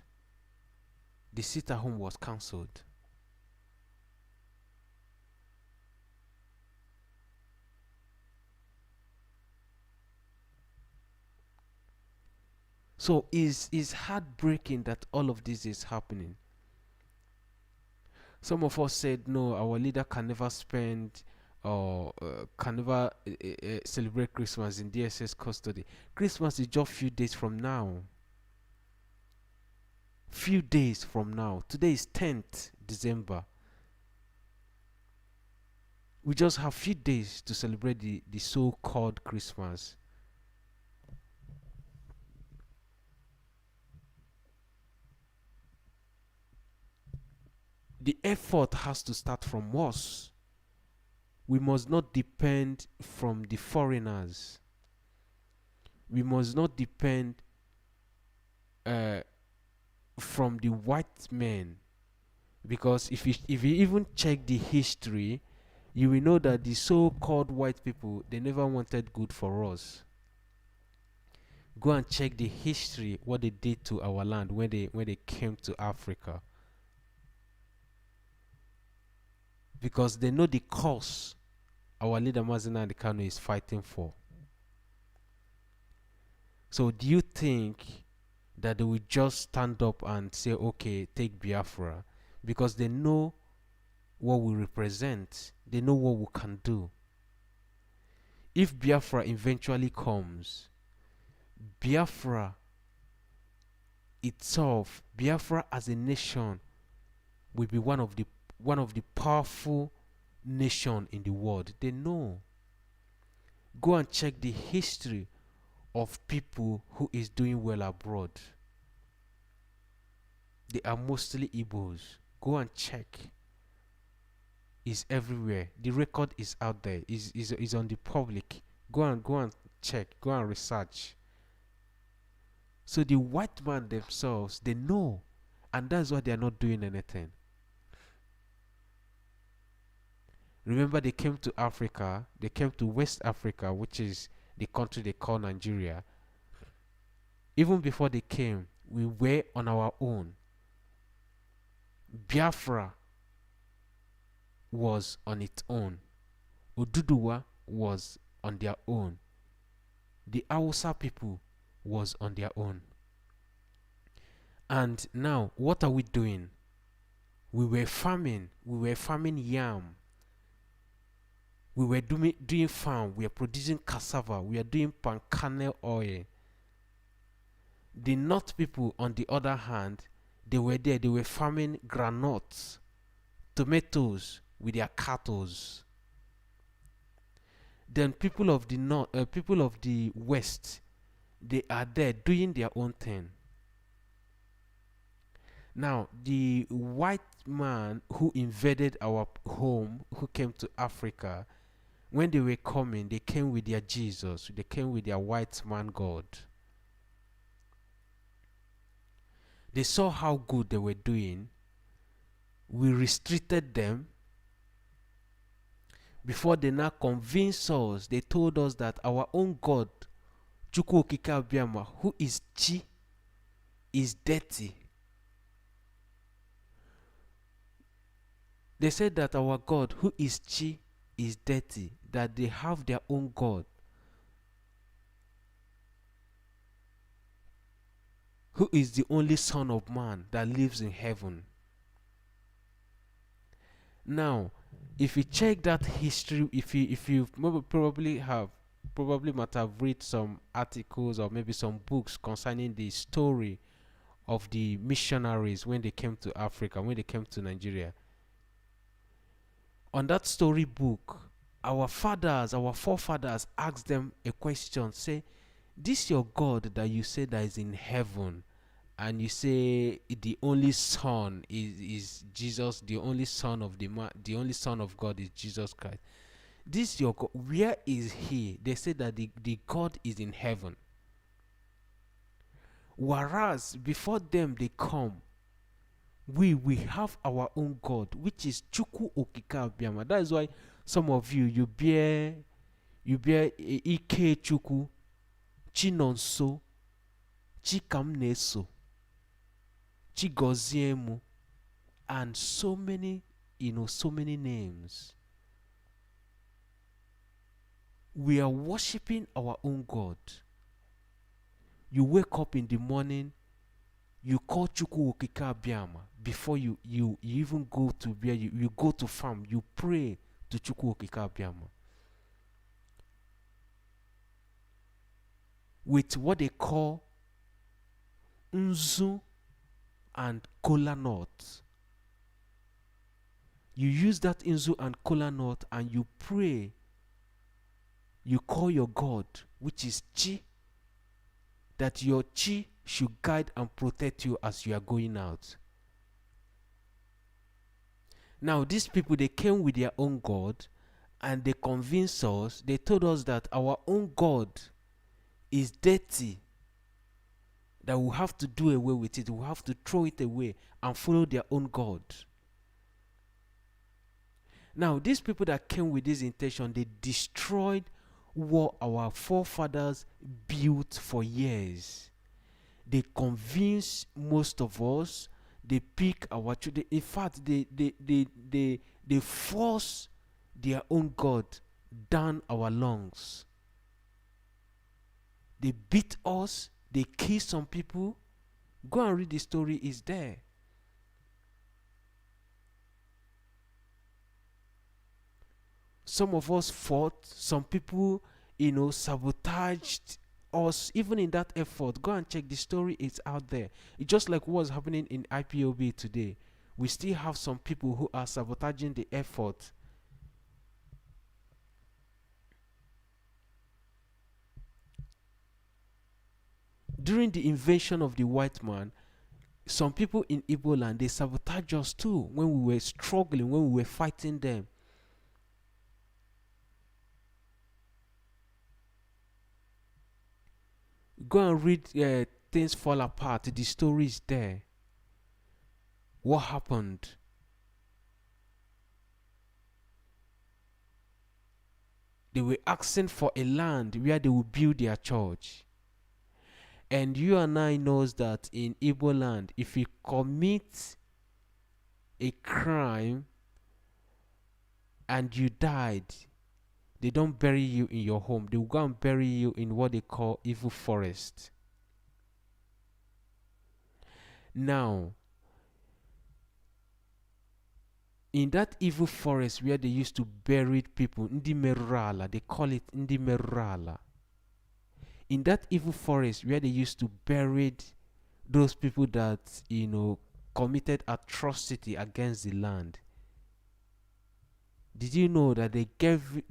The sit at home was cancelled. So it's heartbreaking that all of this is happening. Some of us said, no, our leader can never spend or can never celebrate Christmas in DSS custody. Christmas is just few days from now. Few days from now. Today is 10th December. We just have few days to celebrate the so-called Christmas. The effort has to start from us. We must not depend from the foreigners. We must not depend from the white men, because if you even check the history, you will know that the so-called white people, they never wanted good for us. Go and check the history, what they did to our land when they came to Africa, because they know the cause our leader Mazen and Kano is fighting for. So do you think that they will just stand up and say, okay, take Biafra, because they know what we represent, they know what we can do? If Biafra eventually comes, Biafra itself, Biafra as a nation, will be one of the powerful nation in the world. They know. Go and check the history of people who is doing well abroad. They are mostly Igbos. Go and check. It's everywhere. The record is out there. Is on the public. Go and check. Go and research. So the white man themselves, they know, and that's why they are not doing anything. Remember, they came to Africa. They came to West Africa, which is the country they call Nigeria. Even before they came, we were on our own. Biafra was on its own. Oduduwa was on their own. The Hausa people was on their own. And now, what are we doing? We were farming yam. We were doing farm. We are producing cassava. We are doing palm kernel oil. The North people, on the other hand, they were there. They were farming granules, tomatoes with their cattle. Then people of the north, people of the west, they are there doing their own thing. Now, the white man who invaded our home, who came to Africa, when they were coming, they came with their Jesus. They came with their white man God. They saw how good they were doing. We restricted them. Before they now convinced us, they told us that our own God, Chukwu Okike Abiyama, who is Chi, is dirty. They said that our God, who is Chi, is dirty, that they have their own God, who is the only Son of Man that lives in heaven. Now, if you check that history, if you probably might have read some articles or maybe some books concerning the story of the missionaries when they came to Africa, when they came to Nigeria. On that story book, our forefathers asked them a question, say, this your God that you say that is in heaven, and you say the only son is Jesus, the only son of the only son of God is Jesus Christ. This your God, where is he? They say that the God is in heaven. Whereas before them they come, we have our own God, which is Chukwu Okike Abiyama. That is why some of you bear Ike Chukwu, Chinonso, Chikamneso, Chigoziemu, and so many names. We are worshiping our own God. You wake up in the morning, you call Chukwu Okike Abiyama before you even go to where you go to farm. You pray to Chukwu Okike Abiyama with what they call Nzu and kola nut. You use that Nzu and kola nut and you pray. You call your God, which is Chi, that your Chi should guide and protect you as you are going out. Now, these people, they came with their own God and they convinced us, they told us that our own God is dirty, that we have to do away with it, we have to throw it away and follow their own God. Now, these people that came with this intention, they destroyed what our forefathers built for years. They convince most of us. They pick our children. In fact, they force their own God down our lungs. They beat us. They kill some people. Go and read the story. It's there. Some of us fought. Some people, sabotaged us. Even in that effort, go and check the story. It's out there. It's just like what's happening in IPOB today. We still have some people who are sabotaging the effort. During the invasion of the white man, some people in Igbo land, they sabotaged us too when we were struggling, when we were fighting them. Go and read Things Fall Apart. The story is there. What happened? They were asking for a land where they would build their church. And you and I knows that in Igbo land, if you commit a crime and you died, they don't bury you in your home. They will go and bury you in what they call evil forest. Now, In that evil forest where they used to bury people, Ndi Merala, they call it Ndi Merala. In that evil forest where they used to bury those people that, committed atrocity against the land, did you know that they gave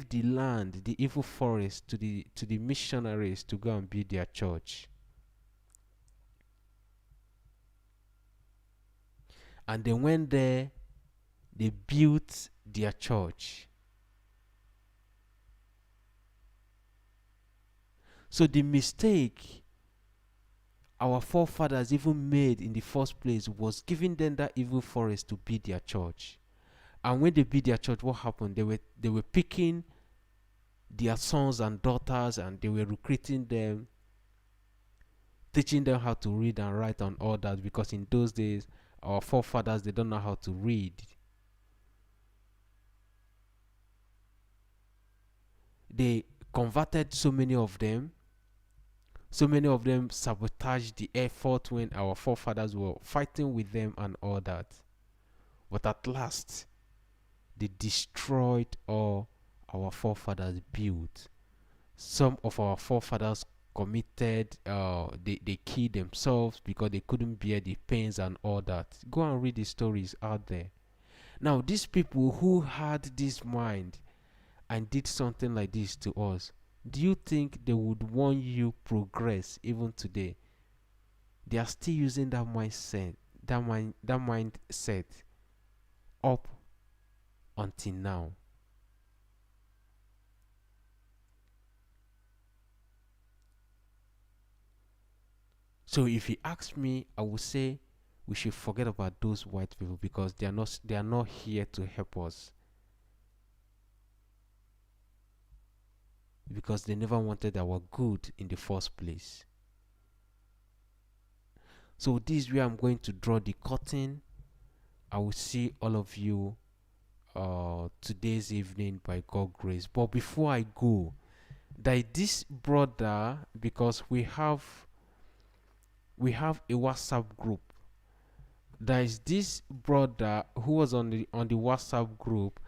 the land, the evil forest, to the missionaries to go and build their church? And they went there, they built their church. So the mistake our forefathers even made in the first place was giving them that evil forest to build their church. And when they built their church, what happened? They were picking their sons and daughters, and they were recruiting them, teaching them how to read and write and all that, because in those days our forefathers, they don't know how to read. They converted so many of them. So many of them sabotaged the effort when our forefathers were fighting with them and all that. But at last, they destroyed all our forefathers built. Some of our forefathers committed, they killed themselves because they couldn't bear the pains and all that. Go and read the stories out there. Now, these people who had this mind and did something like this to us, do you think they would want you progress even today? They are still using that mindset up until now. So if you ask me, I would say we should forget about those white people, because they are not here to help us, because they never wanted our good in the first place. So this is where I'm going to draw the curtain. I will see all of you today's evening by God's grace. But before I go, this brother, because we have a WhatsApp group. There is this brother who was on the WhatsApp group,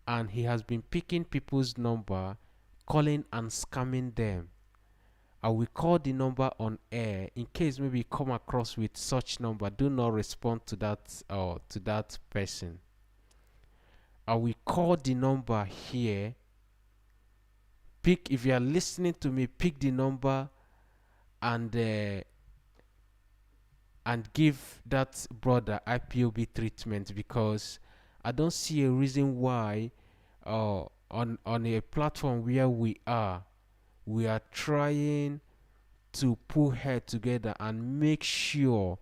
and he has been picking people's number, calling and scamming them. I will call the number on air. In case maybe you come across with such number, do not respond to that person. I will call the number here. If you are listening to me, pick the number and give that brother IPOB treatment, because I don't see a reason why on a platform where we are trying to pull head together and make sure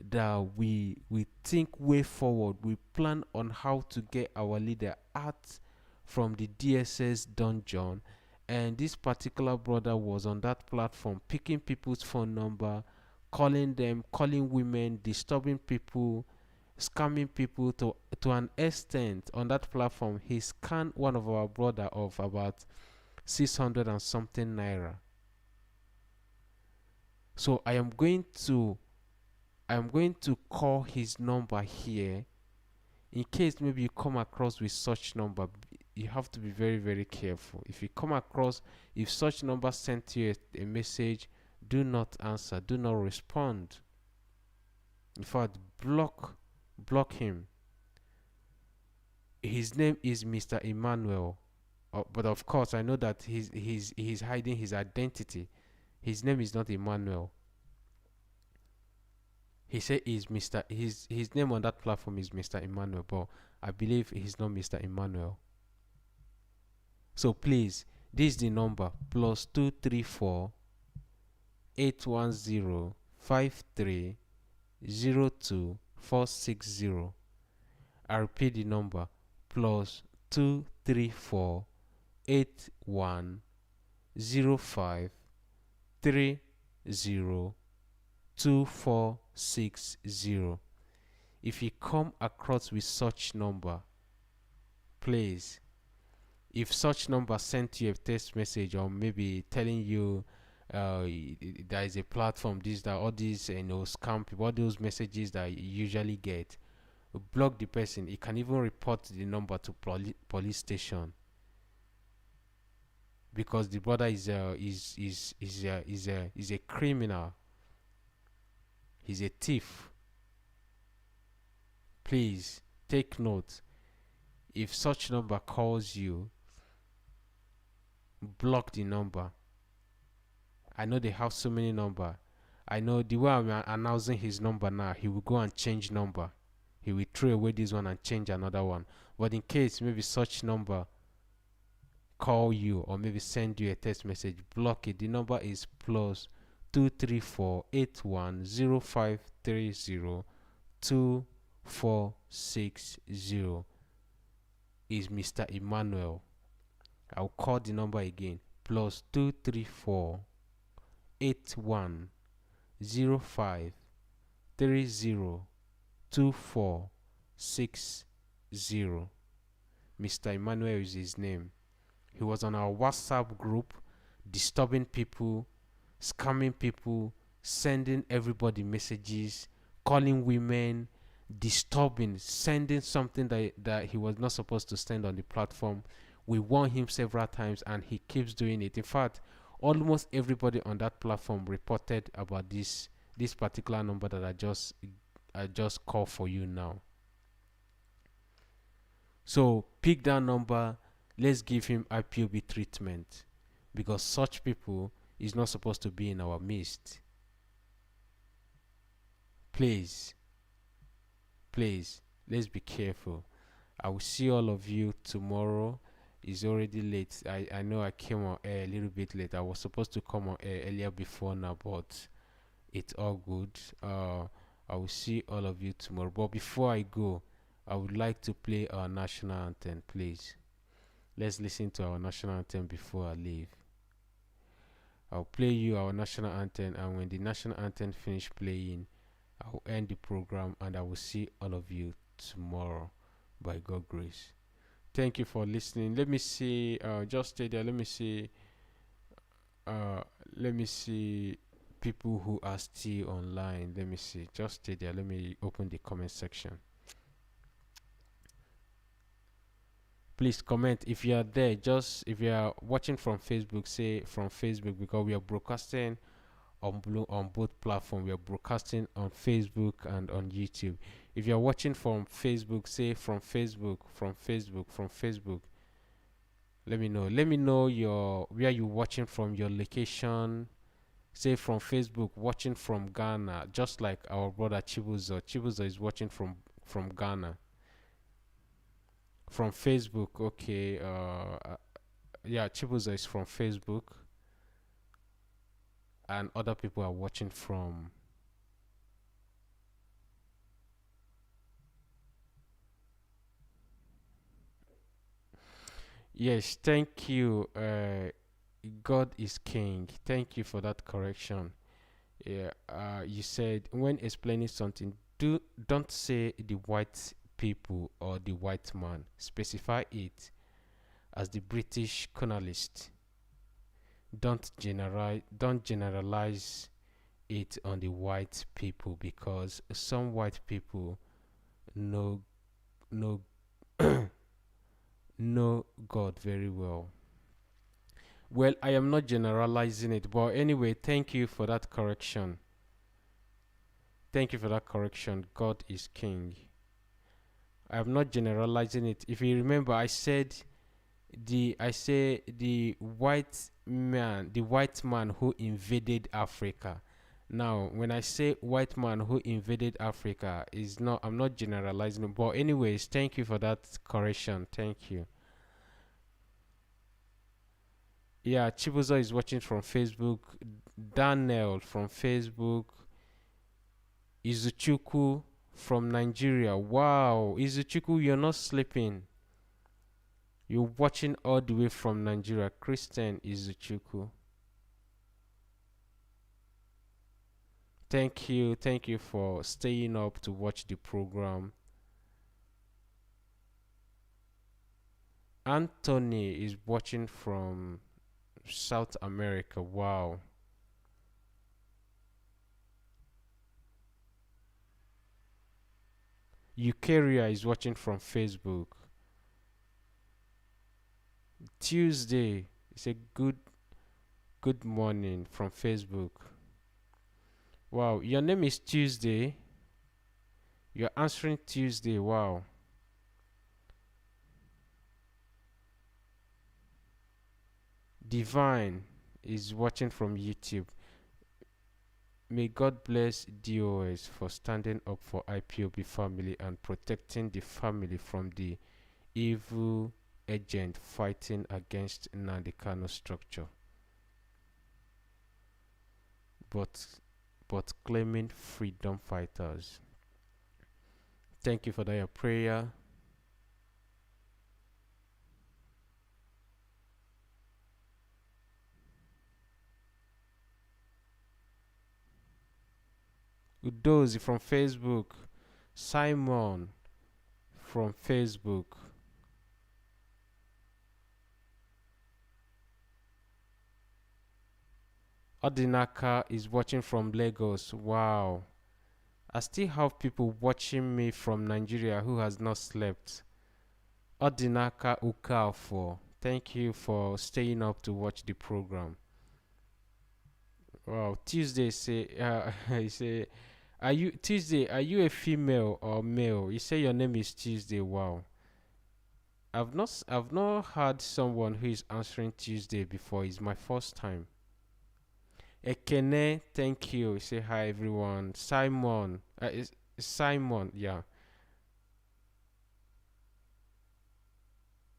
that we think way forward. We plan on how to get our leader out from the DSS dungeon, and this particular brother was on that platform picking people's phone number, calling them, calling women, disturbing people, scamming people to an extent. On that platform, he scanned one of our brother of about 600 and something naira. So I am going to call his number here. In case maybe you come across with such number, you have to be very, very careful. If you come across, if such number sent you a message, do not answer, do not respond. In fact, block him. His name is Mr. Emmanuel, but of course I know that he's hiding his identity. His name is not Emmanuel. He said his name on that platform is Mr. Emmanuel, but I believe he's not Mr. Emmanuel. So please, this is the number: +234 810 5302 460. I repeat the number: +234 8105 302460. If you come across with such number, please, if such number sent you a text message or maybe telling you there is a platform, this, that, all these scam people, all those messages that you usually get, block the person. He can even report the number to police station, because the brother is a criminal. He's a thief. Please take note. If such number calls you, block the number. I know they have so many number. I know the way I'm announcing his number now, he will go and change number. He will throw away this one and change another one. But in case maybe such number call you or maybe send you a text message, block it. The number is plus 234-810530-2460. Is Mr. Emmanuel. I'll call the number again. Plus 234-810530-2460. Mr. Emmanuel is his name. He was on our WhatsApp group, disturbing people, scamming people, sending everybody messages, calling women, disturbing, sending something that he was not supposed to send on the platform. We warned him several times and he keeps doing it. In fact, almost everybody on that platform reported about this particular number that I just called for you now. So pick that number. Let's give him IPOB treatment, because such people is not supposed to be in our midst. Please, let's be careful. I will see all of you tomorrow. It's already late. I know I came on air a little bit late. I was supposed to come on air earlier before now, but it's all good. I will see all of you tomorrow. But before I go, I would like to play our national anthem, please. Let's listen to our national anthem before I leave. I'll play you our national anthem, and when the national anthem finish playing, I'll end the program and I will see all of you tomorrow by God's grace. Thank you for listening. Let me see, just stay there. Let me see people who are still online. Let me see. Just stay there. Let me open the comment section. Please comment if you are there. Just if you are watching from Facebook, say from Facebook, because we are broadcasting on both platforms. We are broadcasting on Facebook and on YouTube. If you are watching from Facebook, say from Facebook. Let me know your where you watching from, your location. Say from Facebook, watching from Ghana, just like our brother Chibuzo. Chibuzo is watching from Ghana. From Facebook, okay. Yeah, Chibuzo is from Facebook, and other people are watching from. Yes, thank you. God is King. Thank you for that correction. Yeah. You said when explaining something, don't say the white people or the white man. Specify it as the British colonialist. Don't generalize it on the white people, because some white people know know God very well. Well, I am not generalizing it, but anyway, thank you for that correction. God is King. I am not generalizing it. If you remember, I said the white man who invaded Africa. Now, when I say white man who invaded Africa, I'm not generalizing it. But anyways, thank you for that correction. Thank you. Yeah, Chibuzo is watching from Facebook. Daniel from Facebook. Izuchuku from Nigeria. Wow, Izuchuku, you're not sleeping. You're watching all the way from Nigeria. Christian Izuchuku. Thank you for staying up to watch the program. Anthony is watching from South America. Wow. Eukarya is watching from Facebook. Tuesday is a good morning from Facebook. Wow, your name is Tuesday. You're answering Tuesday. Wow. Divine is watching from YouTube. May God bless DOS for standing up for IPOB family and protecting the family from the evil agent fighting against Nnamdi Kanu structure, but claiming freedom fighters. Thank you for that your prayer. Udozi from Facebook. Simon from Facebook. Odinaka is watching from Lagos. Wow. I still have people watching me from Nigeria who has not slept. Odinaka Ukafo. Thank you for staying up to watch the program. Wow. Tuesday say he say are you a female or male? You say your name is Tuesday. Wow. I've not had someone who is answering Tuesday before. It's my first time. Ekene, thank you. Say hi everyone. Simon, Simon, yeah.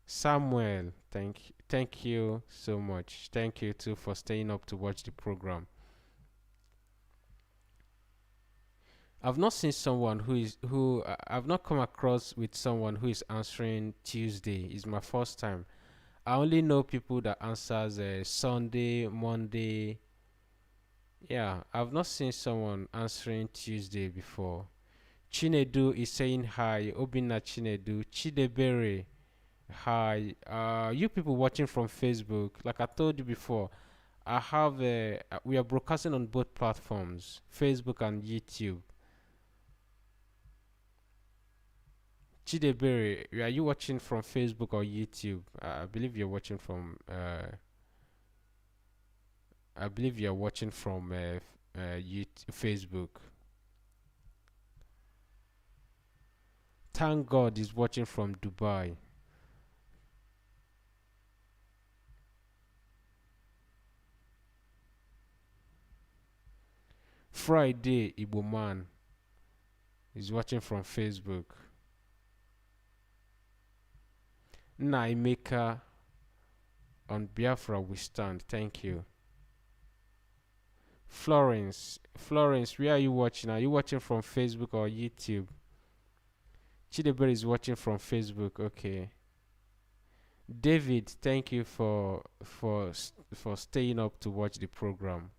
Samuel, thank you so much. Thank you too for staying up to watch the program. I've not seen someone I've not come across with someone who is answering Tuesday. It's my first time. I only know people that answers Sunday, Monday. Yeah, I've not seen someone answering Tuesday before. Chinedu is saying hi. Obina Chinedu. Chidebere, hi. You people watching from Facebook, like I told you before, we are broadcasting on both platforms, Facebook and YouTube. Chidebere, are you watching from Facebook or YouTube? I believe you're watching from. I believe you're watching from Facebook. Thank God is watching from Dubai. Friday, Igbo man is watching from Facebook. Naimeka, on Biafra we stand. Thank you. Florence, where are you watching? Are you watching from Facebook or YouTube? Chideber is watching from Facebook. Okay. David, thank you for staying up to watch the program.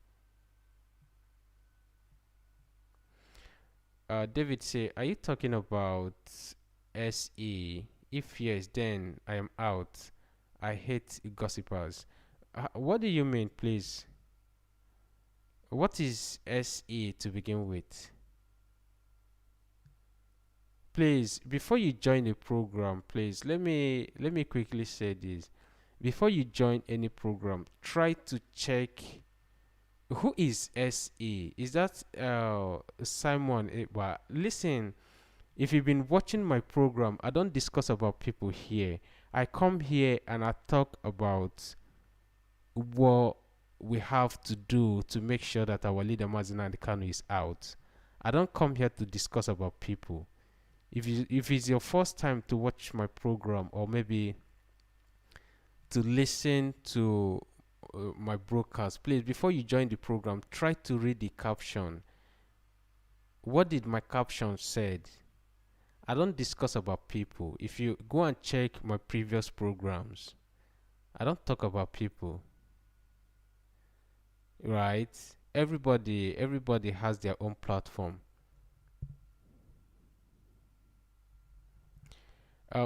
David say, are you talking about SE? If yes, then I am out. I hate gossipers. What do you mean, please? What is SE to begin with? Please, before you join the program, please let me quickly say this. Before you join any program, try to check who is SE. Is that Simon? But listen, if you've been watching my program, I don't discuss about people here. I come here and I talk about what we have to do to make sure that our leader Mazina Kanu is out. I don't come here to discuss about people. If it's your first time to watch my program or maybe to listen to my broadcast, please, before you join the program, try to read the caption. What did my caption said? I don't discuss about people. If you go and check my previous programs, I don't talk about people. Right? Everybody has their own platform.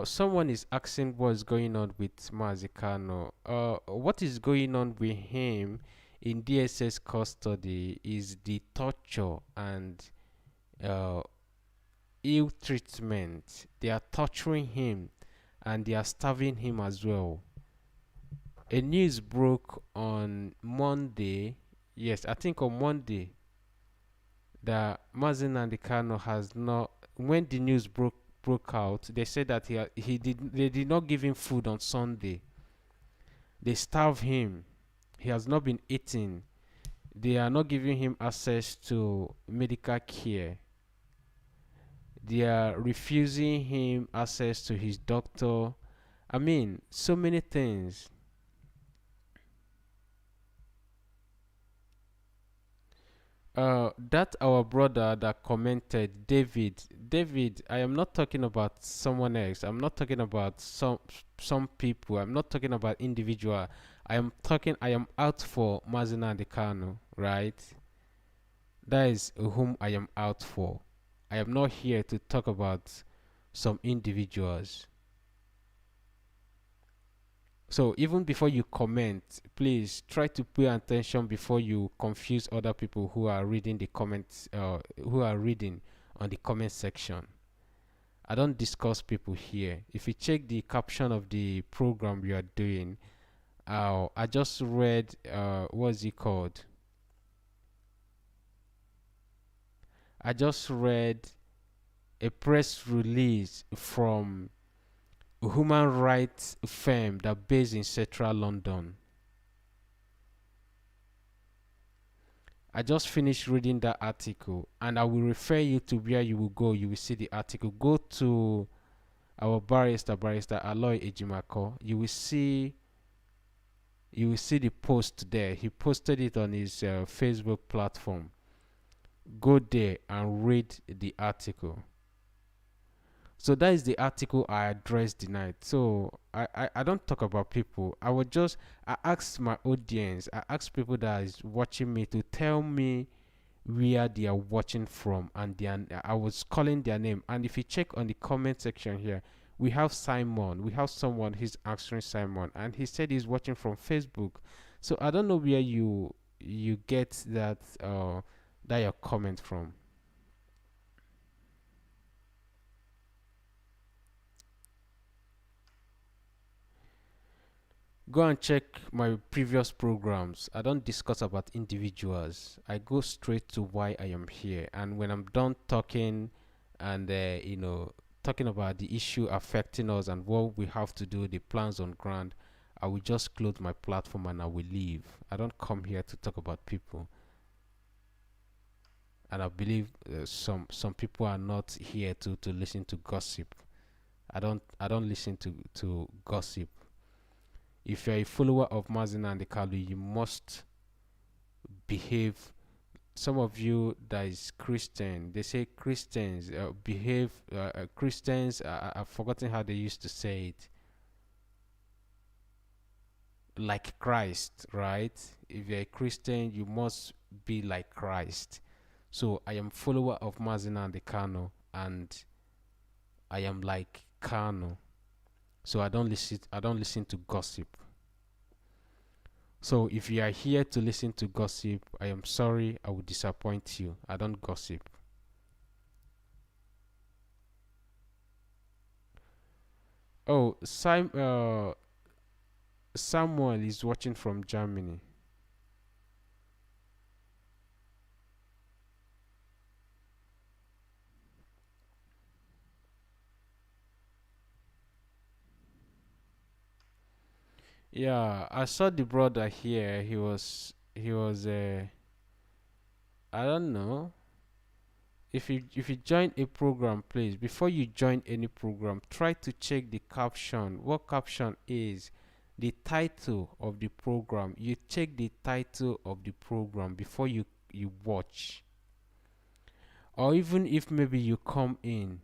Someone is asking what is going on with Mazikano. What is going on with him in DSS custody is the torture and ill treatment. They are torturing him and they are starving him as well. A news broke on Monday. Yes, I think on Monday that Mazen Nandekano has not. When the news broke out, they said that he did. They did not give him food on Sunday. They starved him. He has not been eating. They are not giving him access to medical care. They are refusing him access to his doctor. I mean, so many things. That our brother that commented, David, I am not talking about someone else. I'm not talking about some people. I'm not talking about individual. I am out for Mazina Dekano, right? That is whom I am out for. I am not here to talk about some individuals. So even before you comment, please try to pay attention before you confuse other people who are reading the comments, who are reading on the comment section. I don't discuss people here. If you check the caption of the program we are doing, I just read, what's it called? I just read a press release from a human rights firm that based in central London. I just finished reading that article and I will refer you to where you will go. You will see the article. Go to our barrister Aloy Ejimako. You will see the post there. He posted it on his Facebook platform. Go there and read the article. So that is the article I addressed tonight. So I don't talk about people. I asked my audience, I asked people that is watching me to tell me where they are watching from, and I was calling their name. And if you check on the comment section here, we have Simon. We have someone, he's answering Simon, and he said he's watching from Facebook. So I don't know where you get that your comment from. Go and check my previous programs. I don't discuss about individuals. I go straight to why I am here. And when I'm done talking and talking about the issue affecting us and what we have to do, the plans on ground, I will just close my platform and I will leave. I don't come here to talk about people. And I believe some people are not here to listen to gossip. I don't listen to gossip. If you're a follower of Mazina and Kalu, you must behave. Some of you that is Christian, they say Christians behave. Christians, I've forgotten how they used to say it. Like Christ, right? If you're a Christian, you must be like Christ. So I am follower of Mazina and Kano, and I am like Kano. So I don't listen to gossip. So if you are here to listen to gossip, I am sorry, I will disappoint you. I don't gossip. Oh, Samuel is watching from Germany. Yeah, I saw the brother here. He was I don't know. If you join a program, please, before you join any program, try to check the caption. What caption is the title of the program? You check the title of the program before you watch. Or even if maybe you come in,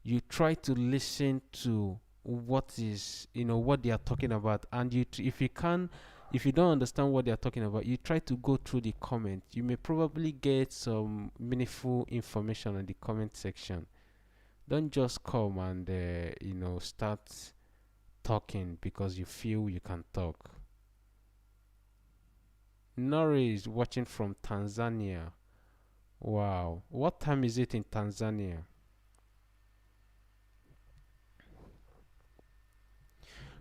you try to listen to what they are talking about, and if you don't understand what they are talking about, you try to go through the comments. You may probably get some meaningful information in the comment section. Don't just come and start talking because you feel you can talk. Nori is watching from Tanzania. Wow. What time is it in Tanzania?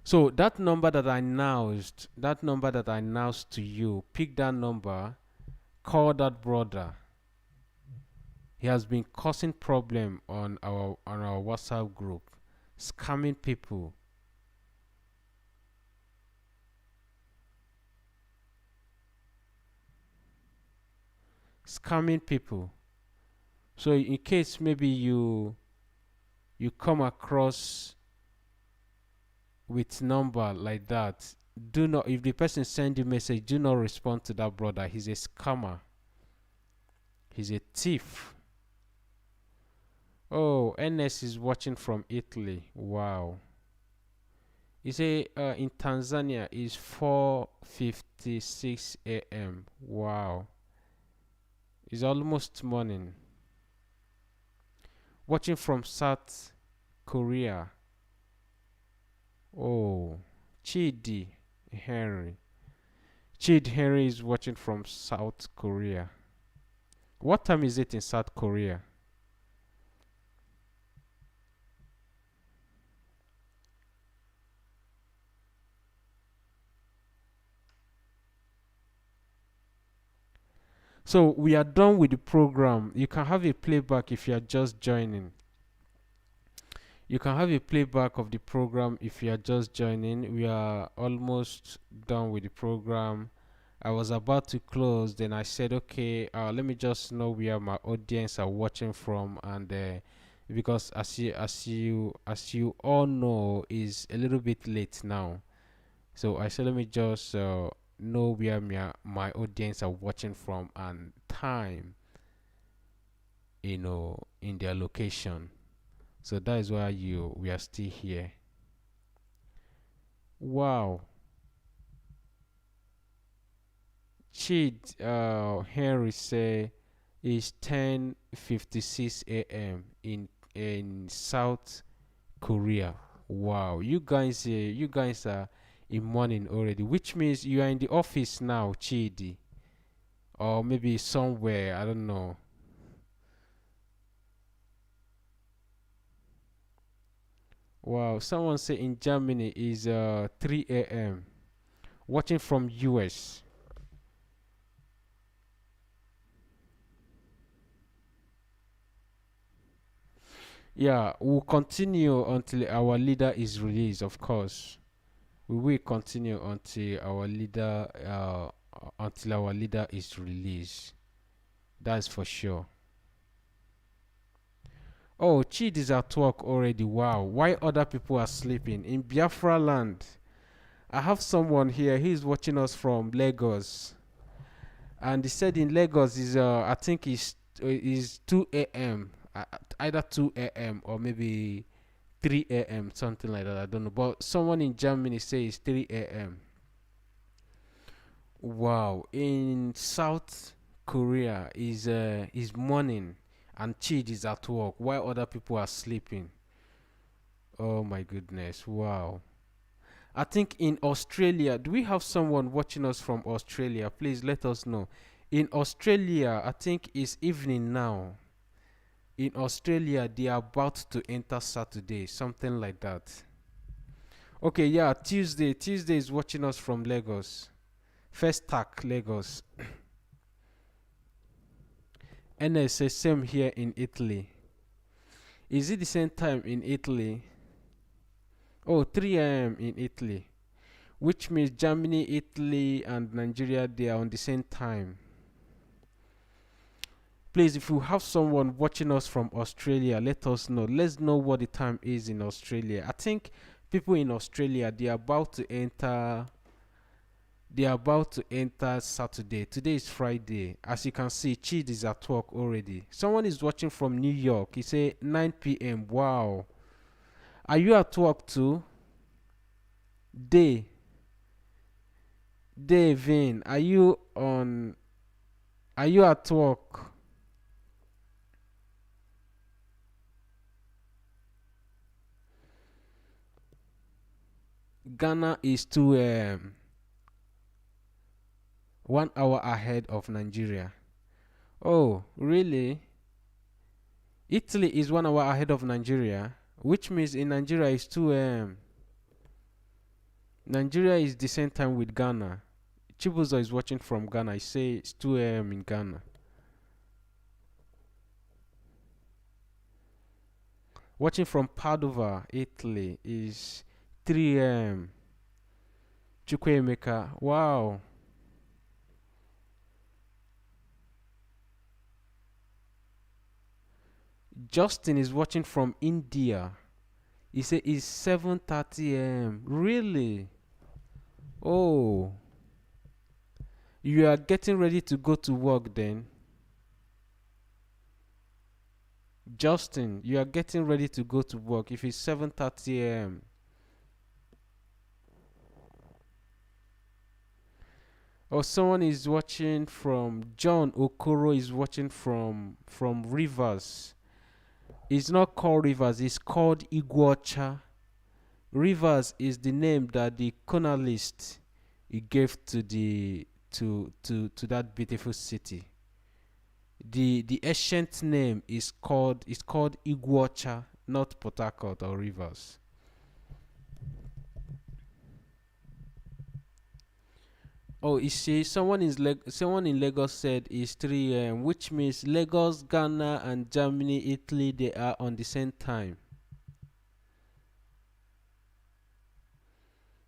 So that number that I announced to you, pick that number, call that brother. He has been causing problem on our WhatsApp group, scamming people. Scamming people. So in case maybe you come across with number like that, do not, if the person send you message, do not respond to that brother. He's a scammer. He's a thief. Oh, NS is watching from Italy. Wow. He say in Tanzania is 4:56 a.m. Wow. It's almost morning. Watching from South Korea. Oh, Chidi Henry. Chidi Henry is watching from South Korea. What time is it in South Korea? So we are done with the program. You can have a playback if you are just joining. You can have a playback of the program if you are just joining. We are almost done with the program. I was about to close, then I said, okay, let me just know where my audience are watching from, and because as you all know, is a little bit late now. So I said, let me just know where my audience are watching from and time, in their location. So that is why we are still here. Wow. Chid Henry say it's 10:56 a.m. in South Korea. Wow, you guys are in morning already, which means you are in the office now, Chidi, or maybe somewhere, I don't know. Wow, someone say in Germany is 3 a.m. Watching from US. Yeah, we'll continue until our leader is released, of course. We will continue until our leader is released. That's for sure. Oh, Chid is at work already. Wow. Why other people are sleeping? In Biafra land. I have someone here. He's watching us from Lagos. And he said in Lagos is I think is 2 a.m. Either 2 a.m. or maybe 3 a.m. something like that. I don't know. But someone in Germany says 3 a.m. Wow. In South Korea is morning and Chid is at work while other people are sleeping. Oh my goodness. Wow. I think in Australia, do we have someone watching us from Australia? Please let us know. In Australia, I think it's evening now. In Australia, they are about to enter Saturday, something like that. Okay, yeah, Tuesday. Tuesday is watching us from Lagos. First tack, Lagos. NSA, same here in Italy. Is it the same time in Italy? Oh, 3 a.m. in Italy. Which means Germany, Italy, and Nigeria, they are on the same time. Please, if you have someone watching us from Australia, let us know. Let's know what the time is in Australia. I think people in Australia, they are about to enter. They are about to enter Saturday. Today is Friday. As you can see, Chid is at work already. Someone is watching from New York. He say 9 p.m. Wow. Are you at work too? Day. Vin, are you on? Are you at work? Ghana is 1 hour ahead of Nigeria. Oh, really? Italy is 1 hour ahead of Nigeria, which means in Nigeria is 2 a.m. Nigeria is the same time with Ghana. Chibuzo is watching from Ghana. I say it's 2 a.m. in Ghana. Watching from Padova, Italy is 3 a.m. Chukwuemeka, wow. Justin is watching from India. He said it's 7:30 a.m. Really? Oh, you are getting ready to go to work then? Justin, you are getting ready to go to work if it's 7:30 a.m. Or someone is watching from John Okoro is watching from Rivers. It's not called Rivers, it's called Iguacha. Rivers is the name that the colonialist he gave to the to that beautiful city. The ancient name is called Iguacha, not Port Harcourt or Rivers. Oh, you see, someone in Lagos said it's 3 a.m., which means Lagos, Ghana, and Germany, Italy, they are on the same time.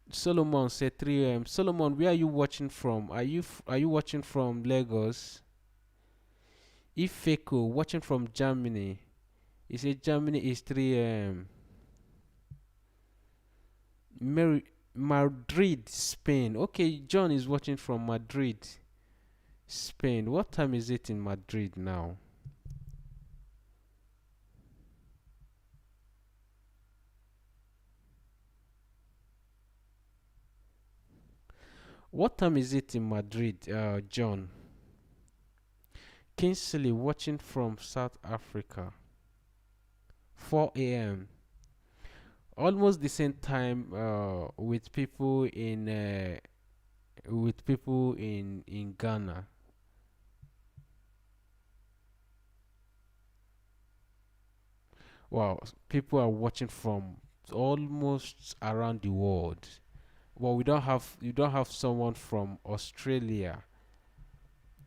Solomon said 3 a.m. Solomon, where are you watching from? Are you watching from Lagos? Ifeko watching from Germany. He said Germany is 3 a.m. Madrid, Spain. Okay, John is watching from Madrid, Spain. What time is it in Madrid now? What time is it in Madrid, John? Kingsley watching from South Africa. 4 a.m. Almost the same time with people in Ghana. Wow, people are watching from almost around the world. Well, we don't have someone from Australia.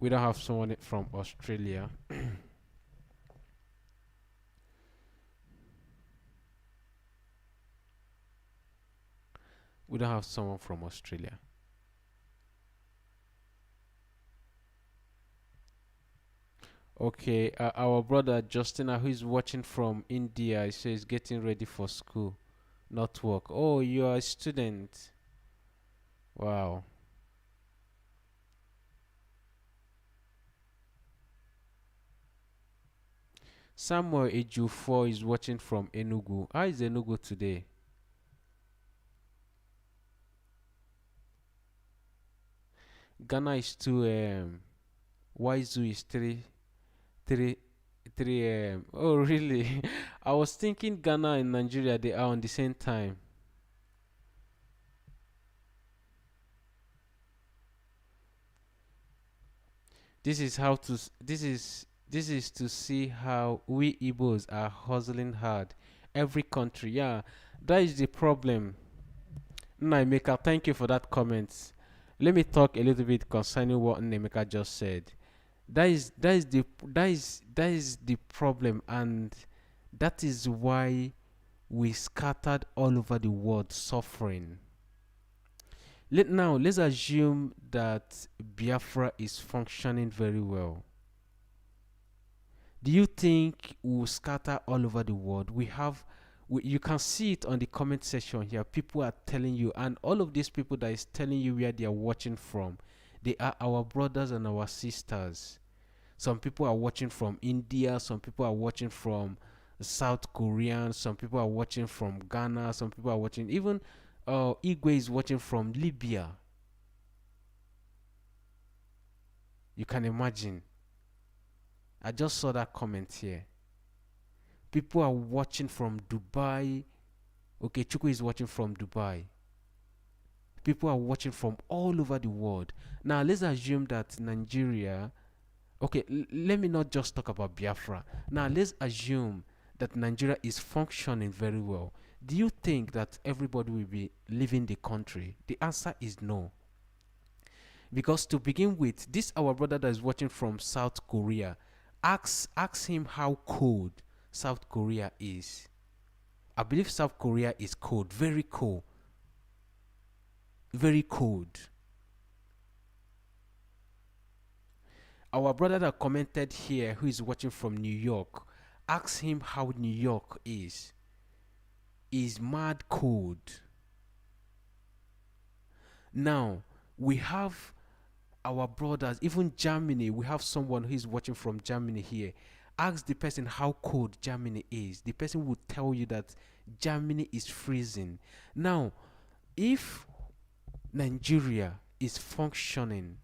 We don't have someone from Australia. We don't have someone from Australia. Okay, our brother Justina, who is watching from India, he says getting ready for school, not work. Oh, you are a student. Wow. Samuel Ejufo is watching from Enugu. How is Enugu today? Ghana is 2 a.m. Waizu is 3 a.m. Oh, really? I was thinking Ghana and Nigeria they are on the same time. This is how to this is to see how we Igbos are hustling hard. Every country, yeah, that is the problem. Naimeka, thank you for that comment. Let me talk a little bit concerning what Naimeka just said. That is the problem, and that is why we scattered all over the world suffering. Let's assume that Biafra is functioning very well. Do you think we'll scatter all over the world? You can see it on the comment section here. People are telling you, and all of these people that is telling you where they are watching from, they are our brothers and our sisters. Some people are watching from India, some people are watching from South Korea, some people are watching from Ghana, some people are watching, even Igwe is watching from Libya. You can imagine. I just saw that comment here. People are watching from Dubai. Okay, Chuku is watching from Dubai. People are watching from all over the world. Now, let's assume that Nigeria Okay, let me not just talk about Biafra. Now, let's assume that Nigeria is functioning very well. Do you think that everybody will be leaving the country? The answer is no. Because to begin with, this our brother that is watching from South Korea, ask him how cold South Korea is. I believe South Korea is cold, very cold, very cold. Our brother that commented here, who is watching from New York, ask him how New York is. Is mad cold. Now we have our brothers, even Germany. We have someone who is watching from Germany here. Ask the person how cold Germany is. The person will tell you that Germany is freezing. Now, if Nigeria is functioning,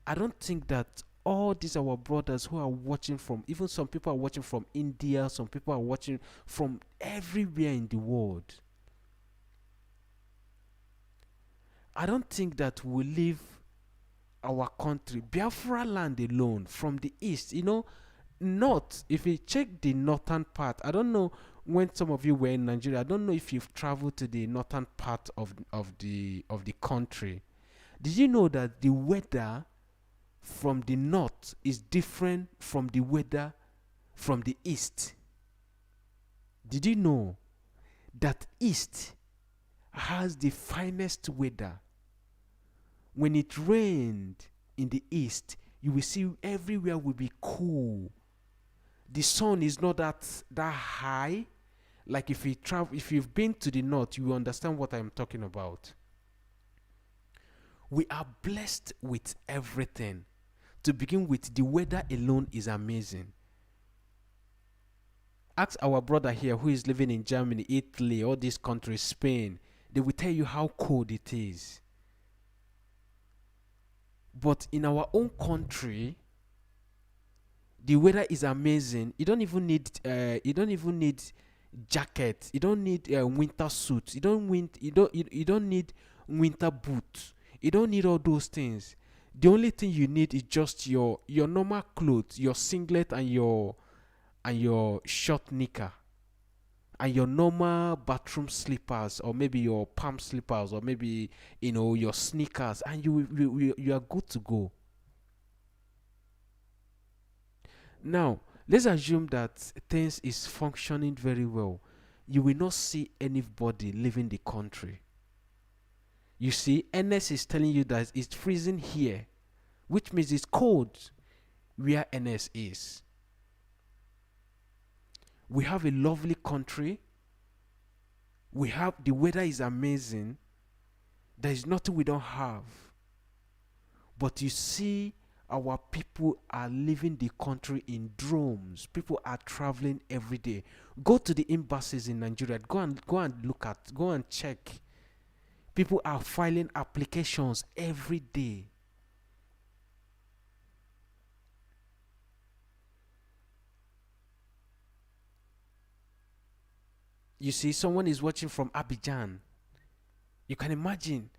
I don't think that all these our brothers who are watching from, even some people are watching from India, some people are watching from everywhere in the world. I don't think that we leave our country, Biafra land alone, from the east. North. If you check the northern part, I don't know when some of you were in Nigeria. I don't know if you've traveled to the northern part of the country. Did you know that the weather from the north is different from the weather from the east? Did you know that east has the finest weather? When it rained in the east, you will see everywhere will be cool. The sun is not that high. Like if you've been to the north, you will understand what I'm talking about. We are blessed with everything. To begin with, the weather alone is amazing. Ask our brother here who is living in Germany, Italy, all these countries, Spain. They will tell you how cold it is. But in our own country, the weather is amazing. You don't even need jacket. You don't need winter suits. You don't need winter boots. You don't need all those things. The only thing you need is just your normal clothes, your singlet and your short knicker, and your normal bathroom slippers, or maybe your palm slippers, or maybe your sneakers, and you are good to go. Now, let's assume that things is functioning very well. You will not see anybody leaving the country. You see, NS is telling you that it's freezing here, which means it's cold where NS is. We have a lovely country. The weather is amazing. There is nothing we don't have. But you see, our people are leaving the country in droves. People are traveling every day. Go to the embassies in Nigeria. Go and check. People are filing applications every day. You see, someone is watching from Abidjan. You can imagine,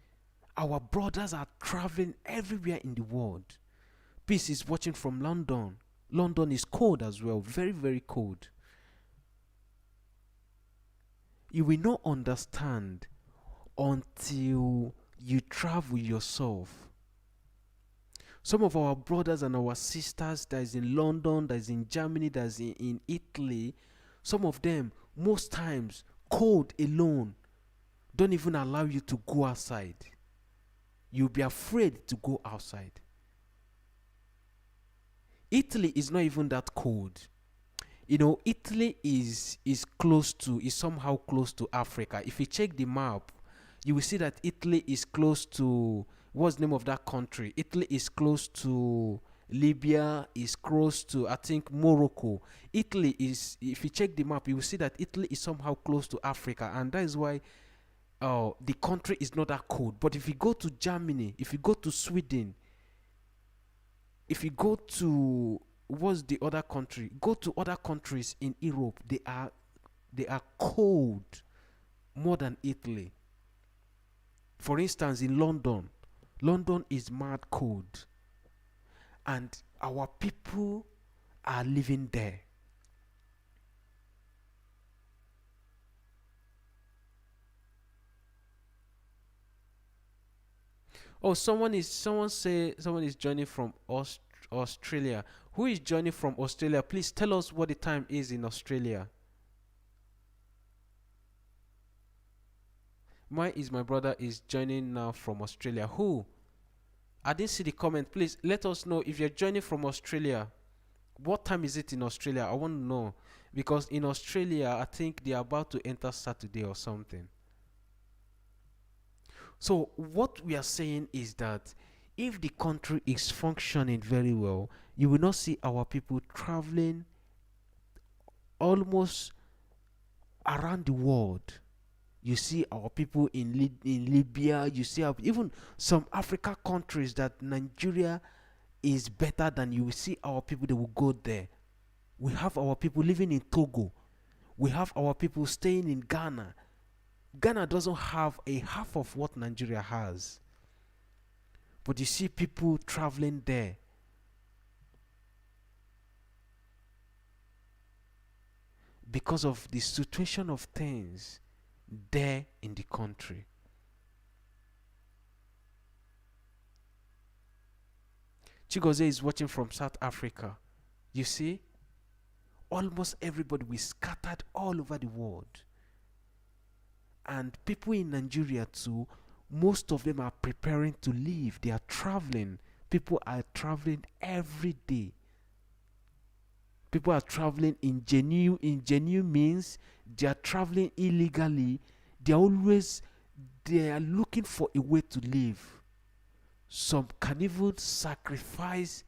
our brothers are traveling everywhere in the world. Peace is watching from London. London is cold as well, very, very cold. You will not understand until you travel yourself. Some of our brothers and our sisters that is in London, that is in Germany, that is in Italy, some of them, most times, cold alone don't even allow you to go outside. You'll be afraid to go outside. Italy is not even that cold. Italy is somehow close to Africa. If you check the map, you will see that Italy is close to, what's the name of that country? Italy is close to Libya, is close to, I think, Morocco. Italy is, if you check the map, you will see that Italy is somehow close to Africa, and that is why the country is not that cold. But if you go to Germany, if you go to Sweden, if you go to, what's the other country? Go to other countries in Europe, they are cold more than Italy. For instance, in London is mad cold. And our people are living there. Oh, someone is joining from Australia. Who is joining from Australia? Please tell us what the time is in Australia. My brother is joining now from Australia. Who? I didn't see the comment. Please let us know if you're joining from Australia. What time is it in Australia? I want to know. Because in Australia, I think they're about to enter Saturday or something. So what we are saying is that if the country is functioning very well, you will not see our people traveling almost around the world. You see our people in Libya. You see even some Africa countries that Nigeria is better than. You will see our people, they will go there. We have our people living in Togo. We have our people staying in Ghana. Ghana doesn't have a half of what Nigeria has. But you see people traveling there. Because of the situation of things there in the country. Chigoze is watching from South Africa. You see, almost everybody we scattered all over the world. And people in Nigeria too, most of them are preparing to leave. They are traveling. People are traveling every day. People are traveling in genuine means. They are traveling illegally. They are looking for a way to live. Some can even sacrifice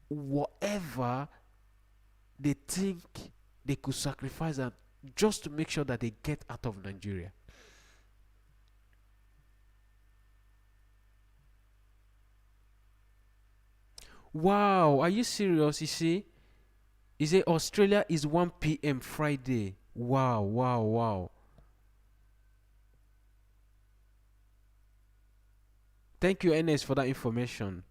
whatever they think they could sacrifice and just to make sure that they get out of Nigeria. Wow, are you serious? You see? You say Australia is 1 p.m. Friday. Wow, wow, wow. Thank you, NS, for that information.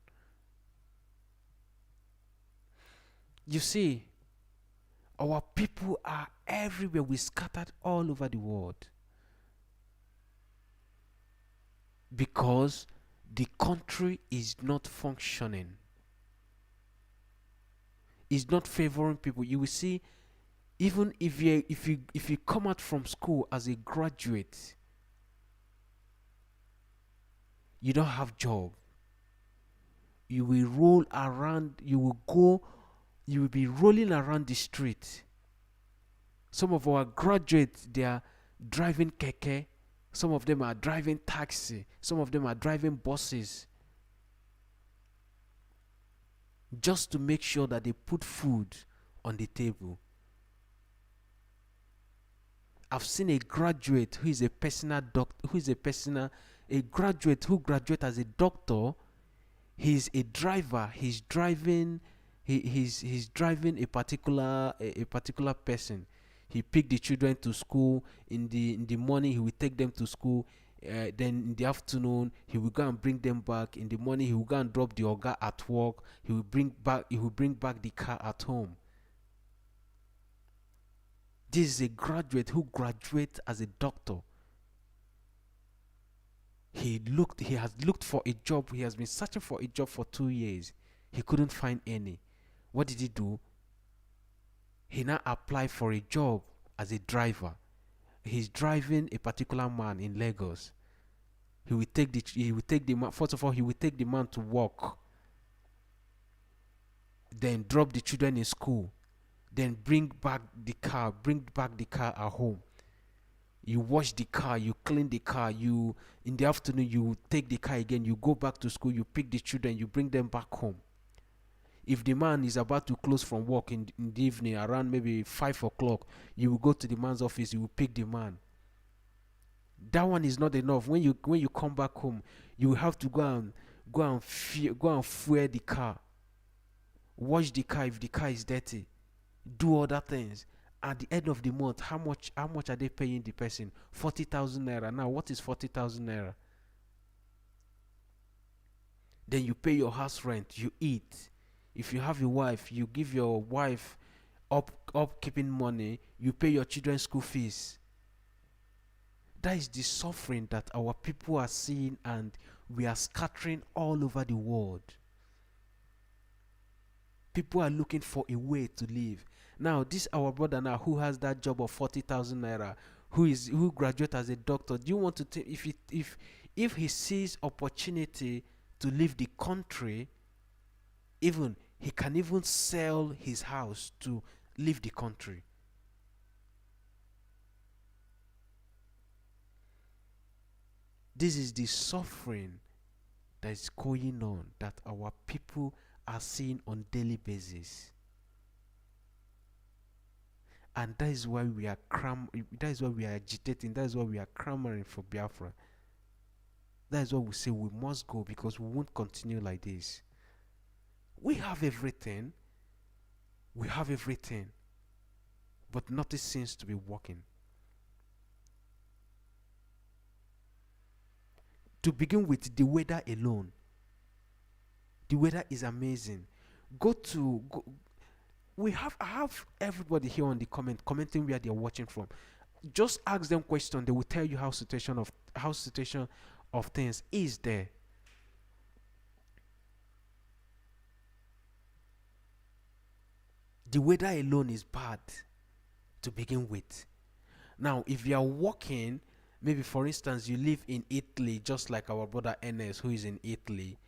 You see, our people are everywhere. We scattered all over the world. Because the country is not functioning. It's not favoring people. You will see, even if you come out from school as a graduate, you don't have job. You will roll around. You will be rolling around the street. Some of our graduates, they are driving keke. Some of them are driving taxi. Some of them are driving buses. Just to make sure that they put food on the table. I've seen a graduate who is a personal doctor, a graduate who graduated as a doctor. He's a driver. He's driving a particular person. He picked the children to school in the morning. He will take them to school. Then in the afternoon he will go and bring them back. In the morning he will go and drop the oga at work. He will bring back the car at home. This is a graduate who graduated as a doctor. He has looked for a job. He has been searching for a job for 2 years. He couldn't find any. What did he do? He now applied for a job as a driver. He's driving a particular man in Lagos. He will take the man. First of all, he will take the man to work. Then drop the children in school. Then bring back the car at home. You wash the car, you clean the car, in the afternoon you take the car again, you go back to school, you pick the children, you bring them back home. If the man is about to close from work in the evening around maybe 5 o'clock, you will go to the man's office, you will pick the man. That one is not enough. When you come back home, you will have to go and fuel the car, wash the car if the car is dirty, do other things. At the end of the month, how much are they paying the person? 40,000 naira. Now, what is 40,000 naira? Then you pay your house rent, you eat, If you have a wife, you give your wife upkeeping money, you pay your children's school fees. That is the suffering that our people are seeing, and we are scattering all over the world. People are looking for a way to live. Now, this our brother now who has that job of 40,000 naira, who graduate as a doctor. Do you want to take, if he sees opportunity to leave the country, even he can even sell his house to leave the country. This is the suffering that is going on, that our people are seeing on daily basis. And that is why we are that is why we are agitating, that is why we are clamoring for Biafra. That is why we say we must go, because we won't continue like this. We have everything, but nothing seems to be working. To begin with, the weather alone. The weather is amazing. I have everybody here on the commenting where they're watching from. Just ask them questions, they will tell you how situation of things is there. The weather alone is bad to begin with. Now, if you are walking, maybe for instance you live in Italy, just like our brother NS who is in Italy.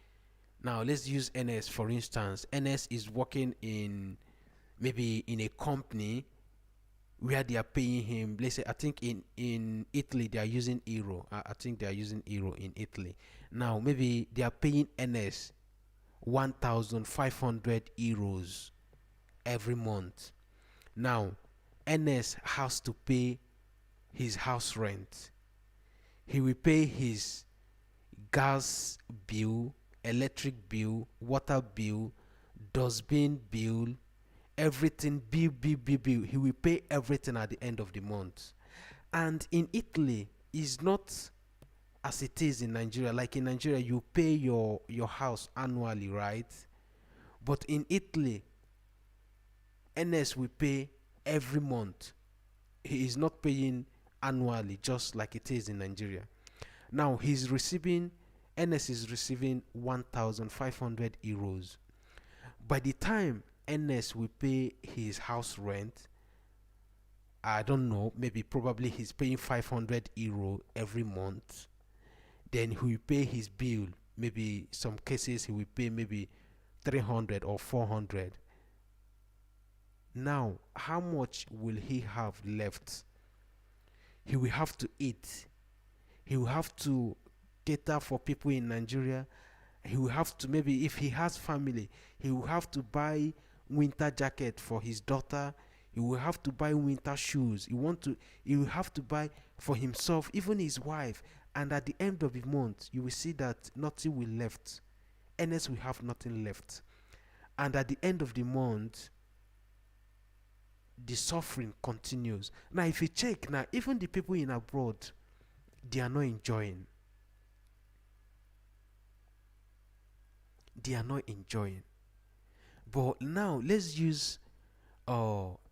Now let's use NS for instance. NS is working in maybe in a company where they are paying him, let's say, I think in Italy they are using euro. I think they are using euro in Italy. Now maybe they are paying NS 1,500 euros every month. Now NS has to pay his house rent. He will pay his gas bill, electric bill, water bill, dustbin bill, everything, bill. He will pay everything at the end of the month. And in Italy, it's not as it is in Nigeria. Like in Nigeria, you pay your house annually, right? But in Italy, NS will pay every month. He is not paying annually, just like it is in Nigeria. Now NS is receiving 1,500 euros. By the time NS will pay his house rent, I don't know, probably he's paying 500 euro every month. Then he will pay his bill. Maybe some cases he will pay maybe 300 or 400. Now, how much will he have left? He will have to eat. He will have to cater for people in Nigeria. He will have to, maybe if he has family, he will have to buy winter jacket for his daughter. He will have to buy winter shoes. He will have to buy for himself, even his wife. And at the end of the month, you will see that nothing will left. NS will have nothing left. And at the end of the month, the suffering continues. Now, if you check now, even the people in abroad, they are not enjoying. They are not enjoying. But now let's use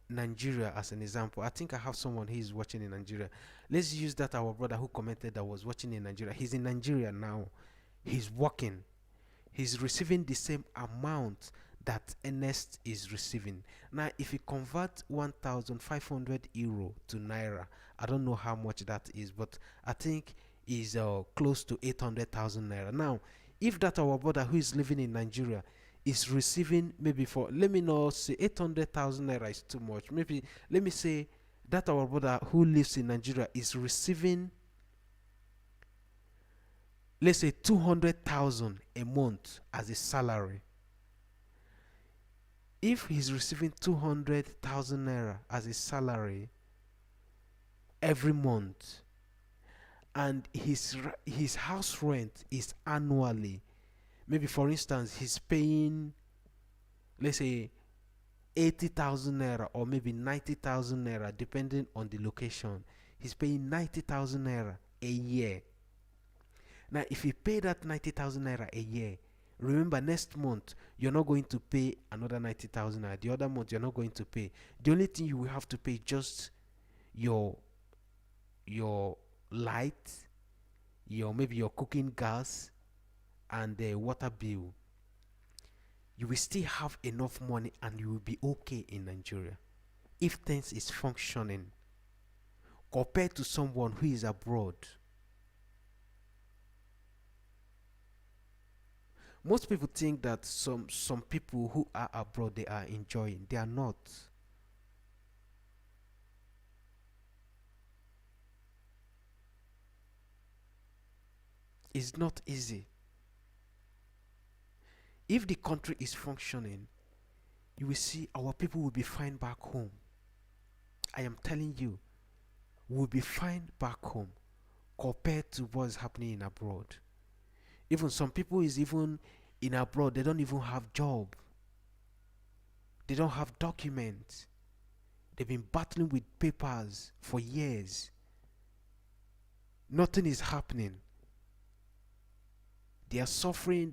Nigeria as an example. I think I have someone who is watching in Nigeria. Let's use that our brother who commented that was watching in Nigeria. He's in Nigeria now. He's working. He's receiving the same amount that NS is receiving. Now, if you convert 1,500 euro to naira, I don't know how much that is, but I think is close to 800,000 naira. Now, if that our brother who is living in Nigeria is receiving maybe for, let me not say 800,000 naira is too much. Maybe let me say that our brother who lives in Nigeria is receiving, let's say 200,000 a month as a salary. If he's receiving 200,000 naira as a salary every month, and his house rent is annually, maybe for instance he's paying, let's say 80,000 naira or maybe 90,000 naira depending on the location. He's paying 90,000 naira a year. Now if he pay that 90,000 naira a year, Remember, next month you're not going to pay another 90,000 naira. The other month you're not going to pay. The only thing you will have to pay is just your light, maybe your cooking gas, and the water bill. You will still have enough money and you will be okay in Nigeria if things is functioning, compared to someone who is abroad. Most people think that some people who are abroad, they are enjoying. They are not. It's not easy. If the country is functioning, you will see our people will be fine back home. I am telling you, we'll be fine back home compared to what's happening in abroad. Even some people is even in abroad, they don't even have job. They don't have documents. They've been battling with papers for years. Nothing is happening. They are suffering.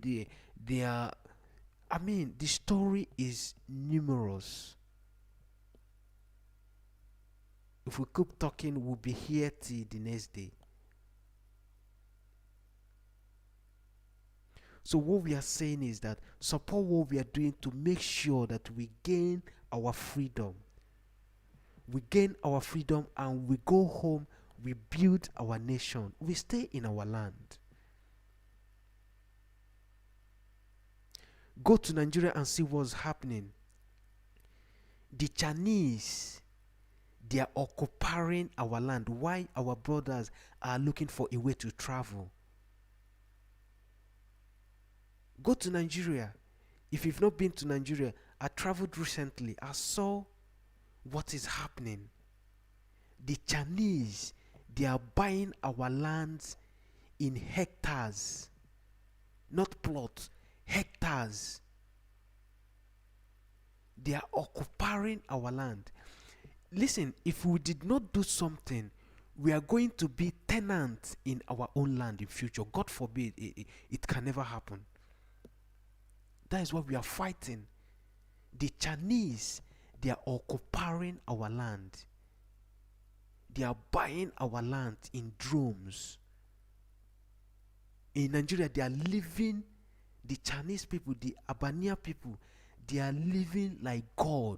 They are. I mean, the story is numerous. If we keep talking, we'll be here till the next day. So what we are saying is that support what we are doing to make sure that we gain our freedom. We gain our freedom and we go home, we build our nation. We stay in our land. Go to Nigeria and see what's happening. The Chinese, they are occupying our land. Why our brothers are looking for a way to travel? Go to Nigeria. If you've not been to Nigeria, I traveled recently. I saw what is happening. The Chinese, they are buying our lands in hectares, not plots, hectares. They are occupying our land. Listen, if we did not do something, we are going to be tenants in our own land in future. God forbid, it can never happen. That is what we are fighting. The Chinese, they are occupying our land. They are buying our land in droves. In Nigeria, they are living, the Chinese people, the Albania people, they are living like God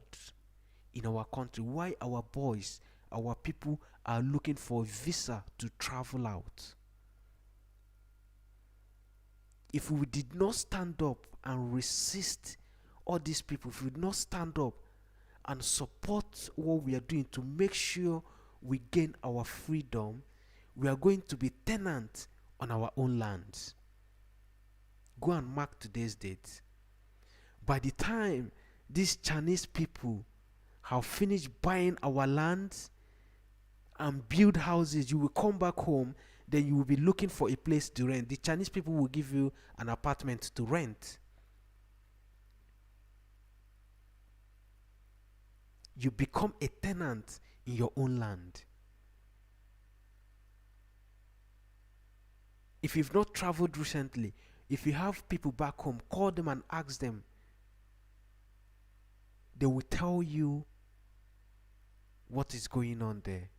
in our country. Why our boys, our people are looking for a visa to travel out? If we did not stand up and resist all these people, if we did not stand up and support what we are doing to make sure we gain our freedom, we are going to be tenants on our own lands. Go and mark today's date. By the time these Chinese people have finished buying our lands and build houses, you will come back home, then you will be looking for a place to rent. The Chinese people will give you an apartment to rent. You become a tenant in your own land. If you've not traveled recently, if you have people back home, call them and ask them. They will tell you what is going on there.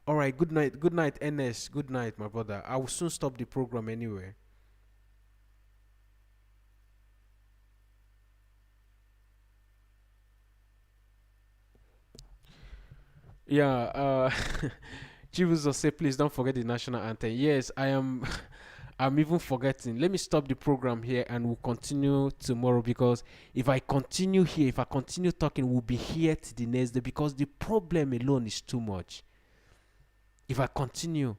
All right, good night, NS. Good night, my brother. I will soon stop the program anyway. Yeah, Chibus will say, please don't forget the national anthem. Yes, I am. I'm even forgetting. Let me stop the program here and we'll continue tomorrow, because if I continue here, if I continue talking, we'll be here till the next day, because the problem alone is too much. If I continue,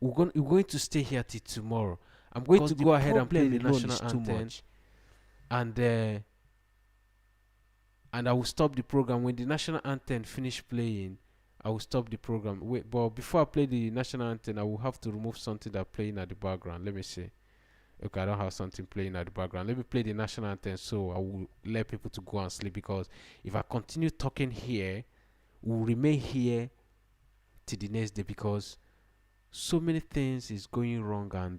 we're going to stay here till tomorrow. I'm going to go ahead and play the national anthem, and I will stop the program when the national anthem finish playing. I will stop the program. Wait, but before I play the national anthem, I will have to remove something that's playing at the background. Let me see. Okay, I don't have something playing at the background. Let me play the national anthem, so I will let people to go and sleep, because if I continue talking here, we'll remain here till the next day, because so many things is going wrong, and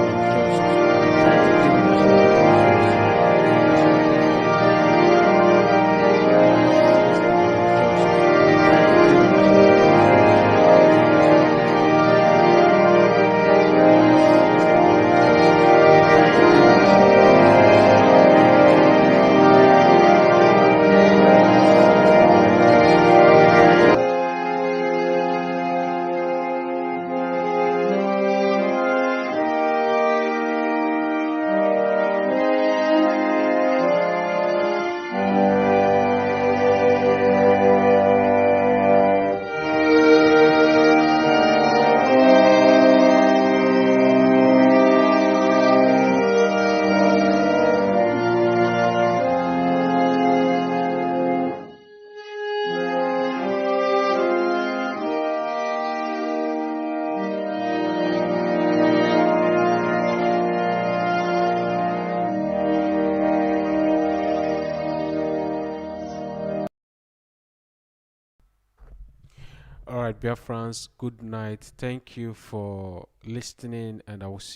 All right, Biafrans, good night. Thank you for listening, and I will see